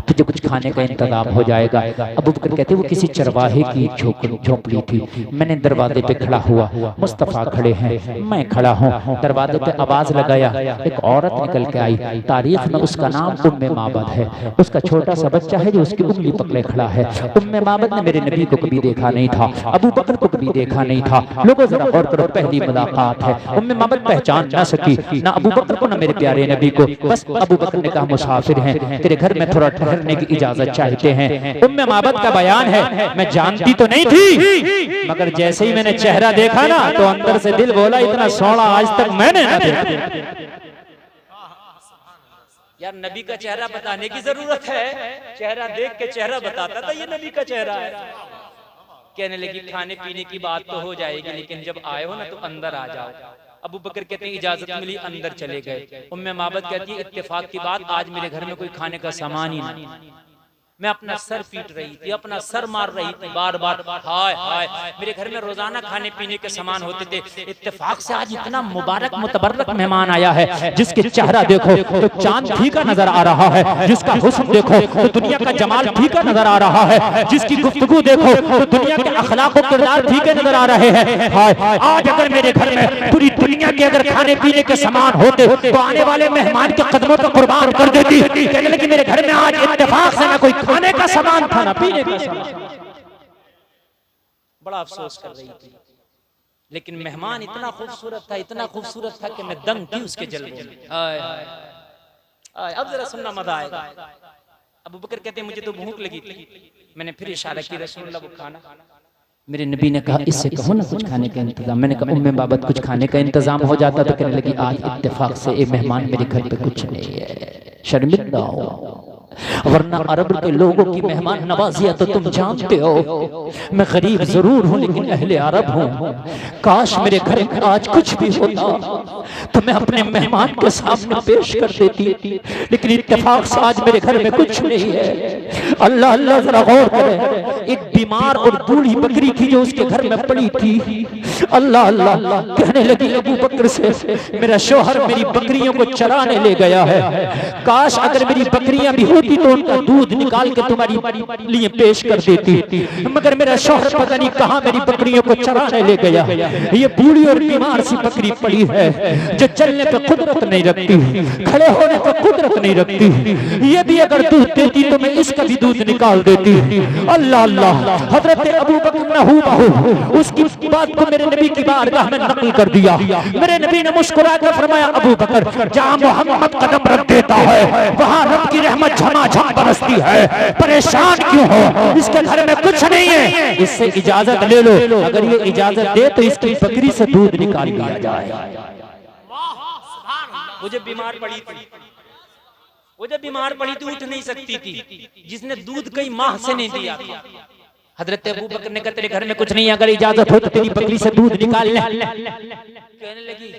तुझे कुछ खाने का इंतजाम हो जाएगा। अबू बकर कहते वो किसी चरवाहे की झोंपड़ी थी, मैंने दरवाजे पे खड़ा हुआ, मुस्तफा खड़े हैं, मैं खड़ा हूँ, दरवाजे पे आवाज लगाया, एक औरत निकल के आई, तारीख में उसका नाम उम्मे माबद है, उसका छोटा सा बच्चा है जो उसकी उंगली पकड़े खड़ा है। उम्मे माबद ने मेरे नबी को कभी देखा नहीं था, अबू बकर को कभी देखा नहीं था। लोगों जरा गौर करो, पहली मुलाकात है, उम्मे माबद पहचान ना सकी, ना अबू बकर को ना मेरे प्यारे नबी को। बस अबू बकर ने कहा मुसाफिर हैं, तेरे घर में थोड़ा ठहरने की इजाजत चाहते हैं। उम्मे माबद का बयान है, मैं जानती तो नहीं थी, मगर जैसे ही मैंने चेहरा देखा ना तो अंदर से दिल बोला इतना सोना आज तक मैंने ना देखा। यार नबी का चेहरा बताने की जरूरत है, चेहरा देख के चेहरा बताता था ये नबी का चेहरा है। कहने लगी खाने पीने की बात तो हो जाएगी, लेकिन जब आए हो ना तो अंदर आ जाओ। अबू बकर कहते हैं इजाजत मिली, अंदर चले गए। उम्मे माबद कहती है इत्तेफाक की बात, आज मेरे घर में कोई खाने का सामान ही नहीं, मैं अपना सर पीट रही थी, अपना सर मार रही थी बार बार, हाय हाय मेरे घर में रोजाना खाने पीने के सामान होते थे, इत्तेफाक से आज इतना मुबारक मुतबर्रक मेहमान आया है, जिसके चेहरा देखो तो चांद फीका नजर आ रहा है, जिसका हुस्न देखो तो दुनिया का जमाल फीका नजर आ रहा है, जिसकी गुफ्तगू देखो तो दुनिया के अखलाक और किरदार फीके नजर आ रहे हैं। हाय आज अगर मेरे घर में पूरी दुनिया के अगर खाने पीने के सामान होते तो आने वाले मेहमान के कदमों को कुर्बान कर देती। कहने लगी मेरे घर में आज इत्तेफाक से ना कोई खाने का सामान था ना पीने का सामान। बड़ा अफसोस कर रही थी, लेकिन मेहमान इतना खूबसूरत था, इतना खूबसूरत था कि मैं दंग थी उसके जलवे में। अब जरा सुनना मजा आएगा। अबू बकर कहते हैं मुझे तो भूख लगी थी, मैंने फिर इशारा किया रसूलुल्लाह वो खाना। मेरे नबी ने कहा इससे कहो ना कुछ खाने का इंतजाम। मैंने कहा उम्मे बाबत कुछ खाने का इंतजाम हो जाता तो कहने लगी आज इत्तेफाक से ये मेहमान मेरे घर पे कुछ नहीं है, शर्मिंदा हो, वरना अरब के लोगों की मेहमान नवाजिया तो तुम जानते हो, मैं गरीब जरूर हूँ लेकिन अहले अरब हूँ, काश मेरे घर में आज कुछ भी होता तो मैं अपने मेहमान के सामने पेश कर देती, लेकिन इत्तेफाक से आज मेरे घर में कुछ नहीं है। अल्लाह अल्लाह जरा गौर करें, एक बीमार और बूढ़ी बकरी थी जो उसके घर में पड़ी थी। अल्लाह अल्लाह कहने लगी अबू बकर से मेरा शौहर मेरी बकरियों को चराने ले गया है, काश अगर मेरी बकरियां भी होती तो उनका दूध निकाल के तुम्हारी लिए पेश कर देती, मगर मेरा शौहर पता नहीं कहां मेरी बकरियों को चराने ले गया। ये बूढ़ी और बीमार सी बकरी पड़ी है जो चलने पे कुदरत नहीं रखती, खड़े होने पे कुदरत नहीं रखती, ये भी अगर दूध देती तो मैं इसका भी दूध निकाल देती। अल्लाह अल्लाह हजरत अबू बकर ने हूबहू उसकी बात को मेरे नबी की बारगाह में नकल कर दिया। मेरे नबी ने मुस्कुरा कर फरमाया अबू बकर जहां मोहम्मद कदम रख देता है वहां रब की रहमत झमाझम बरसती है, परेशान क्यों हो, इसके घर में कुछ नहीं है, इससे इजाजत ले लो, अगर ये इजाजत दे तो इसकी बकरी से दूध निकाल लिया जाए। वो जब बीमार पड़ी थी, वो जब बीमार पड़ी थी उठ नहीं सकती थी, जिसने दूध कई माह से नहीं दिया था, हजरत अबू बकर ने कहा तेरे घर में कुछ नहीं है, अगर इजाजत हो तो तेरी बकरी से दूध निकाल ले। कहने लगी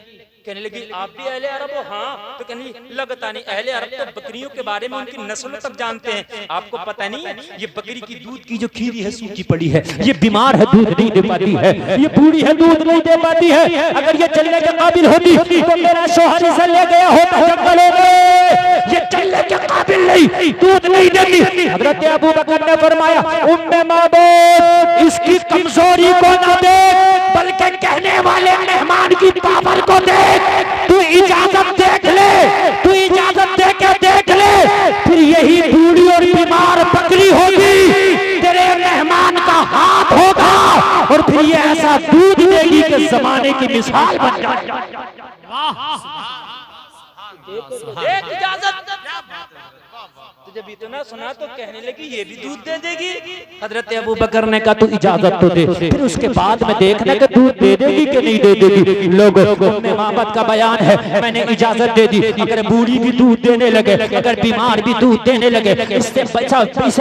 कहने लगी आप भी अहले अरब हो? हाँ। तो कहने लगता नहीं, अहले अरब तो बकरियों के बारे में उनकी नस्लों तक जानते हैं, आपको पता नहीं है ये बकरी की दूध की जो खीरी है सूखी पड़ी है, ये बीमार है दूध नहीं दे पाती है, ये बूढ़ी है दूध नहीं दे पाती है। अगर ये चलने के काबिल होती तो मेरा शौहर इसे ले गया होता जंगलों में। ये चलने के काबिल नहीं, दूध नहीं देती। हजरत अबू बकर ने फरमाया उम्मे माबूद इसकी कमजोरी को ना देख, बल्कि कहने वाले मेहमान की पावर को देख। तू इजाजत देख ले, तू इजाजत दे के देख ले, फिर यही बूढ़ी और बीमार बकरी होगी, तेरे मेहमान का हाथ होगा और फिर ये ऐसा दूध देगी कि जमाने की मिसाल बन जाएगी। एक इजाजत। तो जब इतना सुना तो कहने लगी ये भी दूध दे देगी। हजरत अबू बकर ने कहा तू इजाजत तो दे, फिर उसके बाद में देखना कि दूध दे देगी कि नहीं दे देगी। लोगों में मोहब्बत का बयान है, मैंने इजाजत दे दी। अगर बूढ़ी भी दूध देने लगे, अगर बीमार भी दूध देने लगे, इससे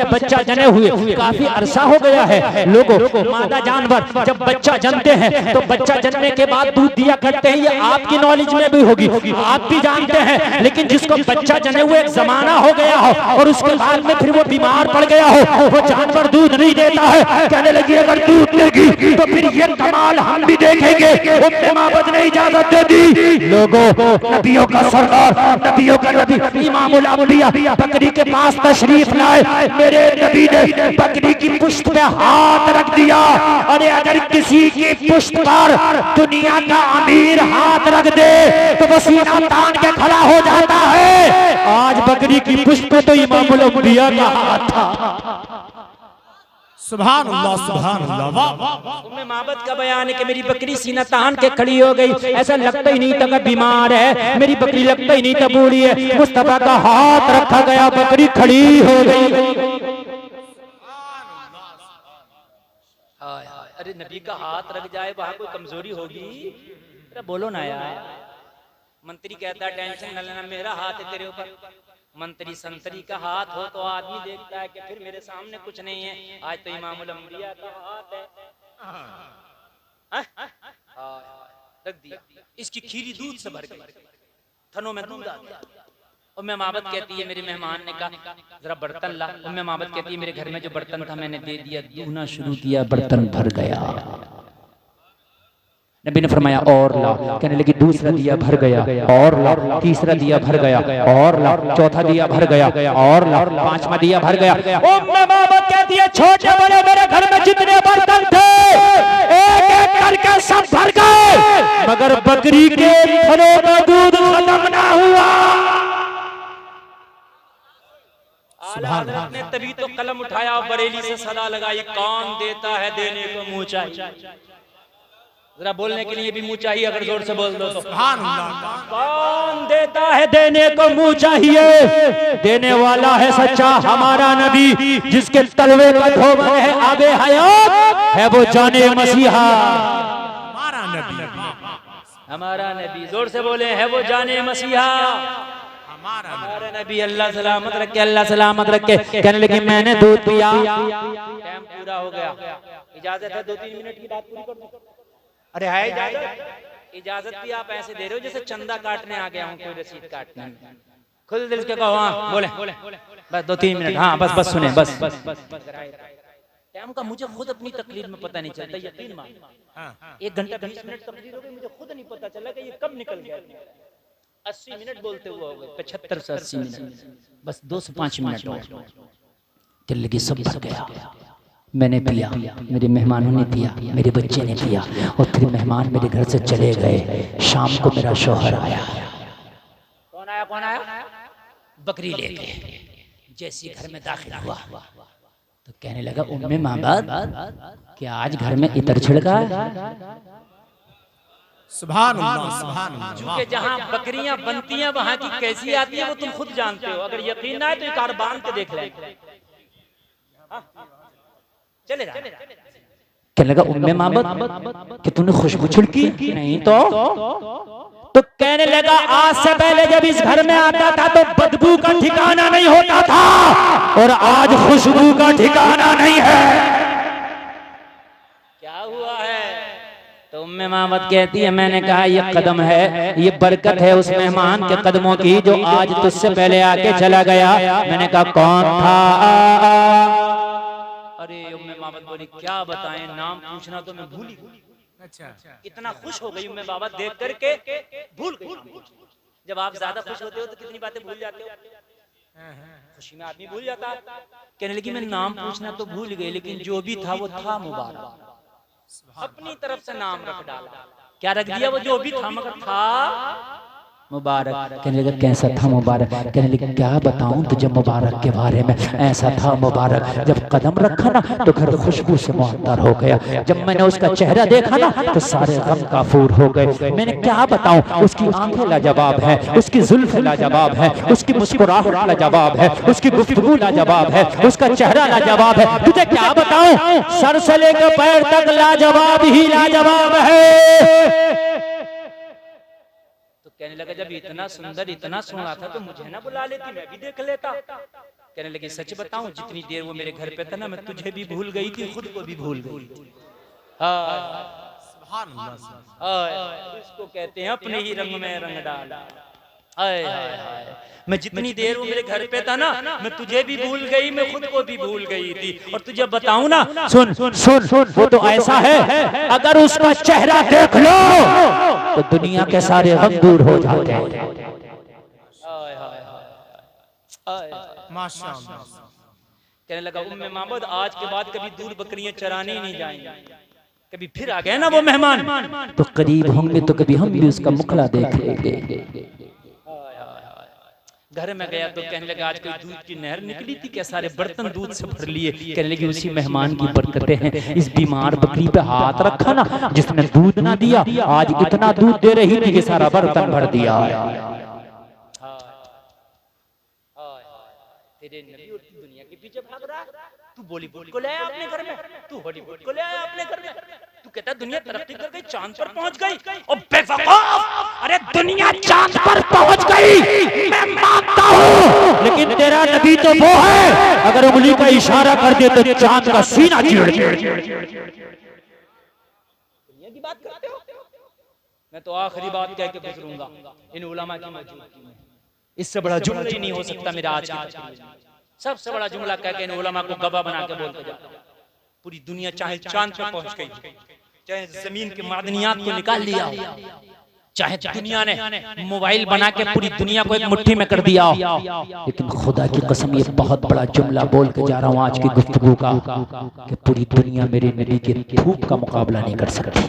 बच्चा जने हुए काफी अरसा हो गया है। लोगों मादा जानवर जब बच्चा जन्मते हैं तो बच्चा जन्मने के बाद दूध दिया करते हैं, ये आपकी नॉलेज में भी होगी, आप भी जानते हैं। लेकिन जिसको बच्चा जने हुए एक जमाना हो गया हो और उसके बाद में फिर वो बीमार पड़ गया हो, वो जानवर दूध नहीं देता है। कहने लगी अगर दूध देगी तो फिर ये कमाल हम भी देखेंगे। उम्मे माबद ने इजाजत दे दी। लोगों नबियों का सरदार, नबियों का नबी इमामुल अंबिया बकरी के पास तशरीफ लाए। मेरे नबी ने बकरी की पुश्त पे हाथ रख दिया। अरे अगर किसी की पुश्त पर दुनिया का अमीर हाथ रख दे तो वो सीना तान के खड़ा हो जाता है। आज बकरी की पुश्त पे तो इमामुल अंबिया का हाथ था। सुभान अल्लाह, सुभान अल्लाह, वाह वाह। उम्मे माबद का बयान है कि मेरी बकरी सीना तान के खड़ी हो गई। ऐसा लगता ही नहीं था कि बीमार है, मेरी बकरी लगता ही नहीं था बूढ़ी है। मुस्तफा का हाथ रखा गया, बकरी खड़ी हो गई। अरे नबी का हाथ रख जाए वहां कोई कमजोरी होगी? अरे बोलो ना यार। मंत्री कहता है टेंशन न लेना, मेरा हाथ है तेरे ऊपर। मंत्री संतरी का हाथ हो तो आदमी देखता है कि फिर मेरे सामने कुछ नहीं है, आज तो इमामुल अंबिया का हाथ है। रख दिया, इसकी खीरी दूध से भर गई, थनों में दूध आ गया। उम्मे माबद कहती है मेरे मेहमान ने कहा जरा बर्तन ला। उम्मे माबद कहती है मेरे घर में जो बर्तन था मैंने दे दिया, दूना शुरू किया, बर्तन भर गया। नबी ने फरमाया और ला। कहने लगी दूसरा दिया भर गया, और ला। तीसरा दिया भर गया, और ला। चौथा दिया भर गया, और ला। पांचवा दिया भर गया। उम्मे माबद कहती है छोटे बड़े मेरे घर में जितने बर्तन थे एक एक करके सब भर गए, मगर बकरी के थनों का दूध खत्म ना हुआ। आला हज़रत ने तभी तो कलम उठाया और बरेली से सदा लगाई, कौन देता है देने को मुंह चाहिए। जरा बोलने के लिए भी मुंह चाहिए, अगर जोर से बोल दो तो। सुभान अल्लाह। कौन देता है देने को मुंह चाहिए? देने वाला है सच्चा हमारा नबी, जिसके तलवे का धोबन है आबे हयात है वो जाने मसीहा। हमारा नबी, हमारा नबी, जोर से बोले, है वो जाने मसीहा। हमारा नबी अल्लाह सलामत रखे, अल्लाह सलामत रखे। कहने लगी मैंने दूध पिया। टाइम पूरा हो गया, इजाजत है 2-3 मिनट की बात पूरी कर दो। अरे है इजाजत? इजाजत भी आप ऐसे दे रहे हो जैसे चंदा काटने आ गया हूँ, कोई रसीद काटने। खुद दिल के कहो हाँ बोले, बस 2-3 मिनट। हाँ बस सुने, बस टाइम का मुझे खुद अपनी तकरीर में पता नहीं चलता, यकीन मान। 1 घंटा 20 मिनट तकरीर हो गई, मुझे खुद नहीं पता चला कि ये कब निकल गया। 80 मिनट बोलते हुए हो गए, 75 से 80 मिनट, बस 2 से 5 मिनट। दिल लगी सब भर गया। मैंने पिया, मेरे मेहमानों ने पिया, मेरे बच्चे ने पिया, और फिर मेहमान मेरे घर से चले गए। शाम को मेरा शौहर आया। कौन आया? कौन आया? बकरी लेके। जैसे घर में दाखिल हुआ तो कहने लगा उम्मे माबद क्या आज घर में इतर छिड़का? सुभान अल्लाह, सुभान अल्लाह। क्योंकि जहाँ बकरियां बनती हैं वहाँ की कैसी आती है वो तुम खुद जानते हो। अगर यकीन ना है तो कार बांध के देख ले। चले जा। कहने लगा उम्मे माबद कि तूने खुशबू छिड़की? नहीं तो कहने लगा आज से पहले जब इस घर में आता था तो बदबू का ठिकाना नहीं होता था, और आज खुशबू का ठिकाना नहीं है। क्या हुआ है? तो उम्मे मामद कहती है मैंने कहा ये कदम है, ये बरकत है उस मेहमान के कदमों की जो आज तुझसे पहले आके चला गया। मैंने कहा कौन था? अरे उम्मे मामद बोली क्या बताएं, नाम पूछना तो मैं भूल ही गई। अच्छा इतना खुश हो गई उम्मे बाबा देख करके, भूल गई। जब आप ज्यादा खुश होते हो तो कितनी बातें भूल जाते हो। खुशी में आदमी भूल जाता है। कहने लगी मैं नाम पूछना तो भूल गई, लेकिन जो भी था वो था मुबारक। अपनी तरफ से नाम रख डाला। क्या रख दिया? वो जो भी था मगर था मुबारक। कहने लगा कैसा था मुबारक? कहने लगा क्या बताऊं तुझे मुबारक के बारे में, ऐसा था मुबारक जब कदम रखा ना तो घर खुशबू से मुअत्तर हो गया। जब मैंने उसका चेहरा देखा ना तो सारे गम काफूर हो गए। मैंने क्या बताऊं, उसकी आंखें लाजवाब है, उसकी जुल्फ़ें लाजवाब है, उसकी मुस्कुराहट लाजवाब है, उसकी गुफ्तगू लाजवाब है, उसका चेहरा लाजवाब है। तुझे क्या बताऊं, सर से लेकर पैर तक लाजवाब ही लाजवाब है। कहने लगा जब इतना सुंदर इतना सोना था तो मुझे ना बुला लेती, मैं भी देख लेता। कहने लगी सच बताऊं, जितनी देर वो मेरे घर पे था ना मैं तुझे भी भूल गई थी, खुद को भी भूल गई थी। इसको कहते हैं अपने ही रंग में रंग डाला। मैं जितनी देर वो मेरे घर पे था ना मैं तुझे भी भूल गई, मैं खुद को भी भूल गई थी। और तुझे बताऊं ना, सुन सुन सुन, वो तो ऐसा है अगर उसका चेहरा देख लो तो दुनिया के सारे गम दूर हो जाते हैं। माशाअल्लाह। कहने लगा उम्मे मामद आज के बाद कभी दूर बकरियां चराने ही नहीं जाएंगे। कभी फिर आ गए ना वो मेहमान तो करीब होंगे तो कभी हम भी उसका मुखड़ा देख लेंगे। घर में गया तो कहने लगा आज कोई दूध की नहर निकली थी क्या, सारे बर्तन दूध से भर लिए। कहने लगी उसी मेहमान की बरकतें हैं। इस बीमार बकरी पे हाथ रखा ना जिसने दूध ना दिया, आज इतना दूध दे रही थी कि सारा बर्तन भर दिया। तेरे नबी और तू दुनिया के पीछे भाग रहा, तू बॉलीवुड को ले आया अपने घर में, तू हॉलीवुड को ले आया अपने घर में। तू कहता दुनिया तरक्की कर गई, चांद पर पहुंच गई। और बेवकूफ, अरे दुनिया चांद पर पहुंच गई मैं मानता हूँ, लेकिन तेरा नबी तो वो है अगर उंगली का इशारा कर दे तो चांद का सीना चीर दे। दुनिया की बात करते हो। मैं तो आखिरी बात कह के गुजरूंगा इन उलमा की मौजूदगी में। इससे बड़ा जुमला ही नहीं हो सकता मेरा आज का। सबसे बड़ा जुमला कह के इन उलमा को गवाह बना के बोलते जाओ। पूरी दुनिया चाहे चांद पर पहुंच गई, चाहे जमीन के मादनियात को निकाल लिया, चाहे दुनिया ने मोबाइल बना के पूरी दुनिया को एक मुट्ठी में कर दिया, लेकिन खुदा की कसम ये बहुत बड़ा जुमला बोल के जा रहा हूँ आज की गुफ्तगू का कि पूरी दुनिया मेरे नबी के थूक का मुकाबला नहीं कर सकती।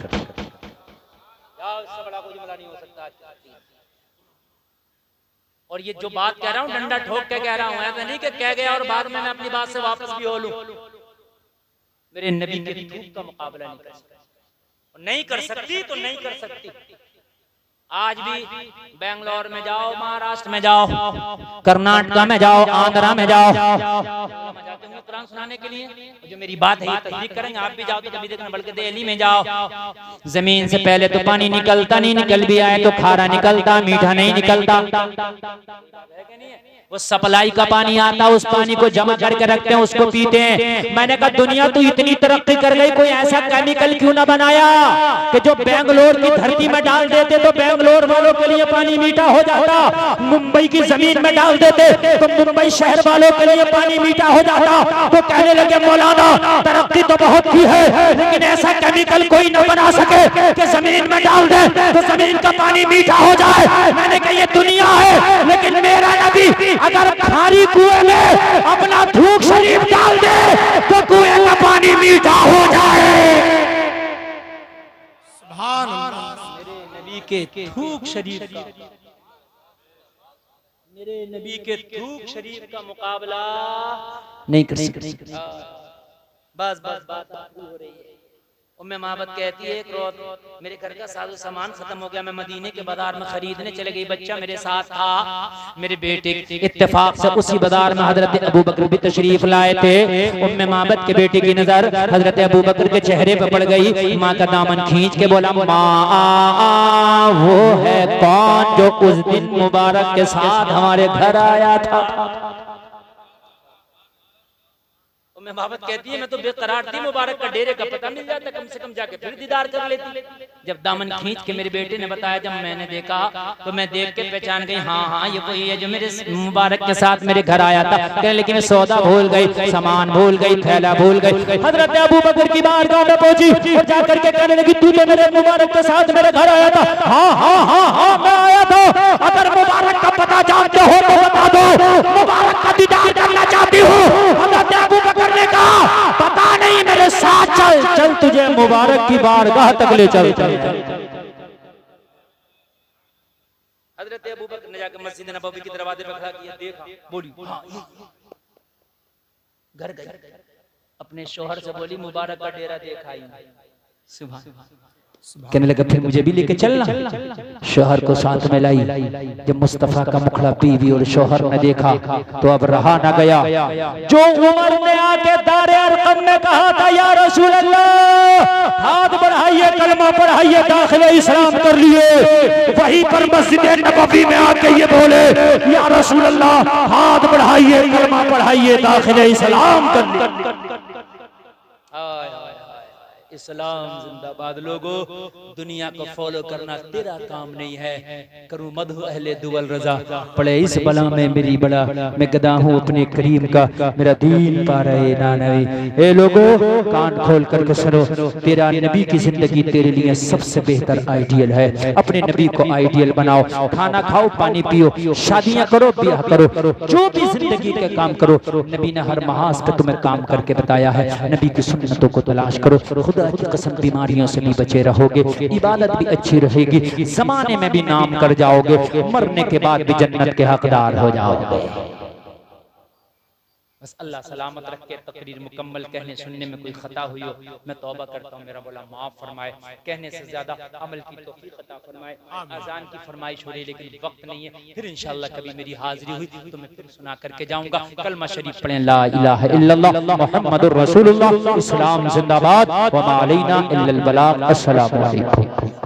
और ये जो बात कह रहा हूँ डंडा ठोक के कह रहा हूँ, ऐसा नहीं कि कह गया और बाद में मैं अपनी बात से वापस भी हो लूं। मेरे नबी के थूक का मुकाबला नहीं कर सकती, नहीं कर सकती तो नहीं कर सकती। आज भी बेंगलोर में जाओ, महाराष्ट्र में जाओ, कर्नाटका में जाओ, आंध्रा में जाओ, जाते हैं कुरान सुनाने के लिए। जो मेरी बात है ये तस्दीक करेंगे, आप भी जाओ तो कभी देखना, बल्कि दिल्ली में जाओ, जमीन से पहले तो पानी निकलता नहीं, निकल भी आए तो खारा निकलता, मीठा नहीं निकलता। वो सप्लाई का पानी आता, उस पानी को जमा करके रखते हैं, उसको पीते हैं। मैंने कहा दुनिया तो इतनी तरक्की कर गई, कोई ऐसा केमिकल क्यों ना बनाया कि जो बेंगलोर की धरती में डाल देते तो बेंगलोर वालों के लिए पानी मीठा हो जाता, मुंबई की जमीन में डाल देते तो मुंबई शहर वालों के लिए पानी मीठा हो जाता। तो कहने लगे मौलाना तरक्की तो बहुत की है, लेकिन ऐसा केमिकल कोई न बना सके कि जमीन में डाल दे तो जमीन का पानी मीठा हो जाए। मैंने कहा ये दुनिया है, लेकिन मेरा नबी अगर खाली कुएं में अपना थूक शरीफ डाल दे तो कुएं का पानी मीठा हो जाए। सुभान अल्लाह। मेरे नबी के थूक शरीफ का, मेरे नबी के थूक शरीफ का मुकाबला नहीं कर सकते। बस बस बात हो रही है। उम्मे माबद कहती है एक रोज मेरे घर का साजो सामान खत्म हो गया, मैं मदीने के बाजार में खरीदने चले गई, बच्चा मेरे साथ था, मेरे बेटे इत्तेफाक से उसी बाजार में हजरत अबू बकर भी तशरीफ लाए थे। उम्मे माबद के बेटे की नजर हजरत अबू बकर के चेहरे पर पड़ गई। माँ का दामन खींच के बोला माँ वो है कौन जो उस दिन मुबारक के साथ हमारे घर आया था। मैं बाबत कहती है मैं तो बेकरार थी, मुबारक का डेरे का पता मिल जाता, कम से कम जाके फिर दीदार कर लेती। जब दामन खींच के मेरे बेटे ने बताया, जब मैंने देखा तो मैं देख के पहचान गई, हाँ हाँ ये वही है जो मेरे मुबारक के साथ मेरे घर आया था। कहने लगी मैं सौदा भूल गई, सामान भूल गई, थैला भूल गई। हजरत अबू बकर की बारगाह में पहुंची और जाकर के कहने लगी तू तो मेरे मुबारक के साथ मेरे घर आया था। हाँ हाँ हाँ हाँ मैं आया था, अगर मुबारक का पता जानते हो तो बता दो, मुबारक का दीदार करना चाहती हूँ। हजरत अबू बकर ने कहा पता नहीं, मेरे साथ चल चल, तुझे मुबारक की बारगाह तक ले चल। हजरत अबू बकर ने जाकर मस्जिद नबवी के दरवाजे पर खड़ा किया, देखा, बोली हाँ घर गई, अपने शोहर से बोली मुबारक का डेरा देखा ही। सुभान। कहने लगा फिर मुझे भी लेके चलना। शोहर को साथ में लाई। जब मुस्तफा का मुखड़ा बीवी और शोहर ने देखा तो अब रहा ना गया। जो उमर ने आके दारे अरकम में कहा था या रसूल अल्लाह हाथ बढ़ाइए, कलमा पढ़ाइए, दाखिले इस्लाम कर लिए, वहीं पर मस्जिद नबवी में आके ये बोले या रसूल अल्लाह हाथ बढ़ाइए, कलमा पढ़ाइए, दाखिले इस्लाम कर लिए। इस्लाम जिंदाबाद। लोगों, दुनिया को फॉलो करना तेरा काम नहीं है, करूं मधु अहले दुवल रजा, पड़े इस बला में मेरी बड़ा, मैं गदा हूं अपने करीम का, मेरा दीन पा रहे ना नबी। ए लोगों, कान खोल करके सुनो, तेरा नबी की जिंदगी तेरे लिए सबसे बेहतर आइडियल है। अपने नबी को आइडियल बनाओ, खाना खाओ, पानी पियो, शादियां करो, ब्याह करो, जो भी जिंदगी के काम करो, नबी ने हर महाज पे तुम्हें काम करके बताया है। नबी की सुन्नतों को तलाश करो, खुदा की कसम बीमारियों से भी बचे रहोगे, इबादत भी अच्छी रहेगी, जमाने में भी नाम कर जाओगे, मरने के बाद भी जन्नत के हकदार हो जाओगे। बस अल्लाह सलामत रख के तकरीर मुकम्मल। कहने सुनने में कोई खता हुई हो मैं तौबा करता हूँ, मेरा बोला माफ फरमाए, कहने से ज्यादा अमल की तौफीक अता फरमाए। अजान की फरमाइश हो रही लेकिन वक्त नहीं है, फिर इंशाअल्लाह कभी मेरी हाजिरी हुई तो मैं फिर सुना करके जाऊंगा। कलमा शरीफ पढ़ें, ला इलाहा इल्लल्लाह मुहम्मदुर रसूलुल्लाह, इस्लाम जिंदाबाद, व मा अलैना इल्लल बलाग। अस्सलामु अलैकुम।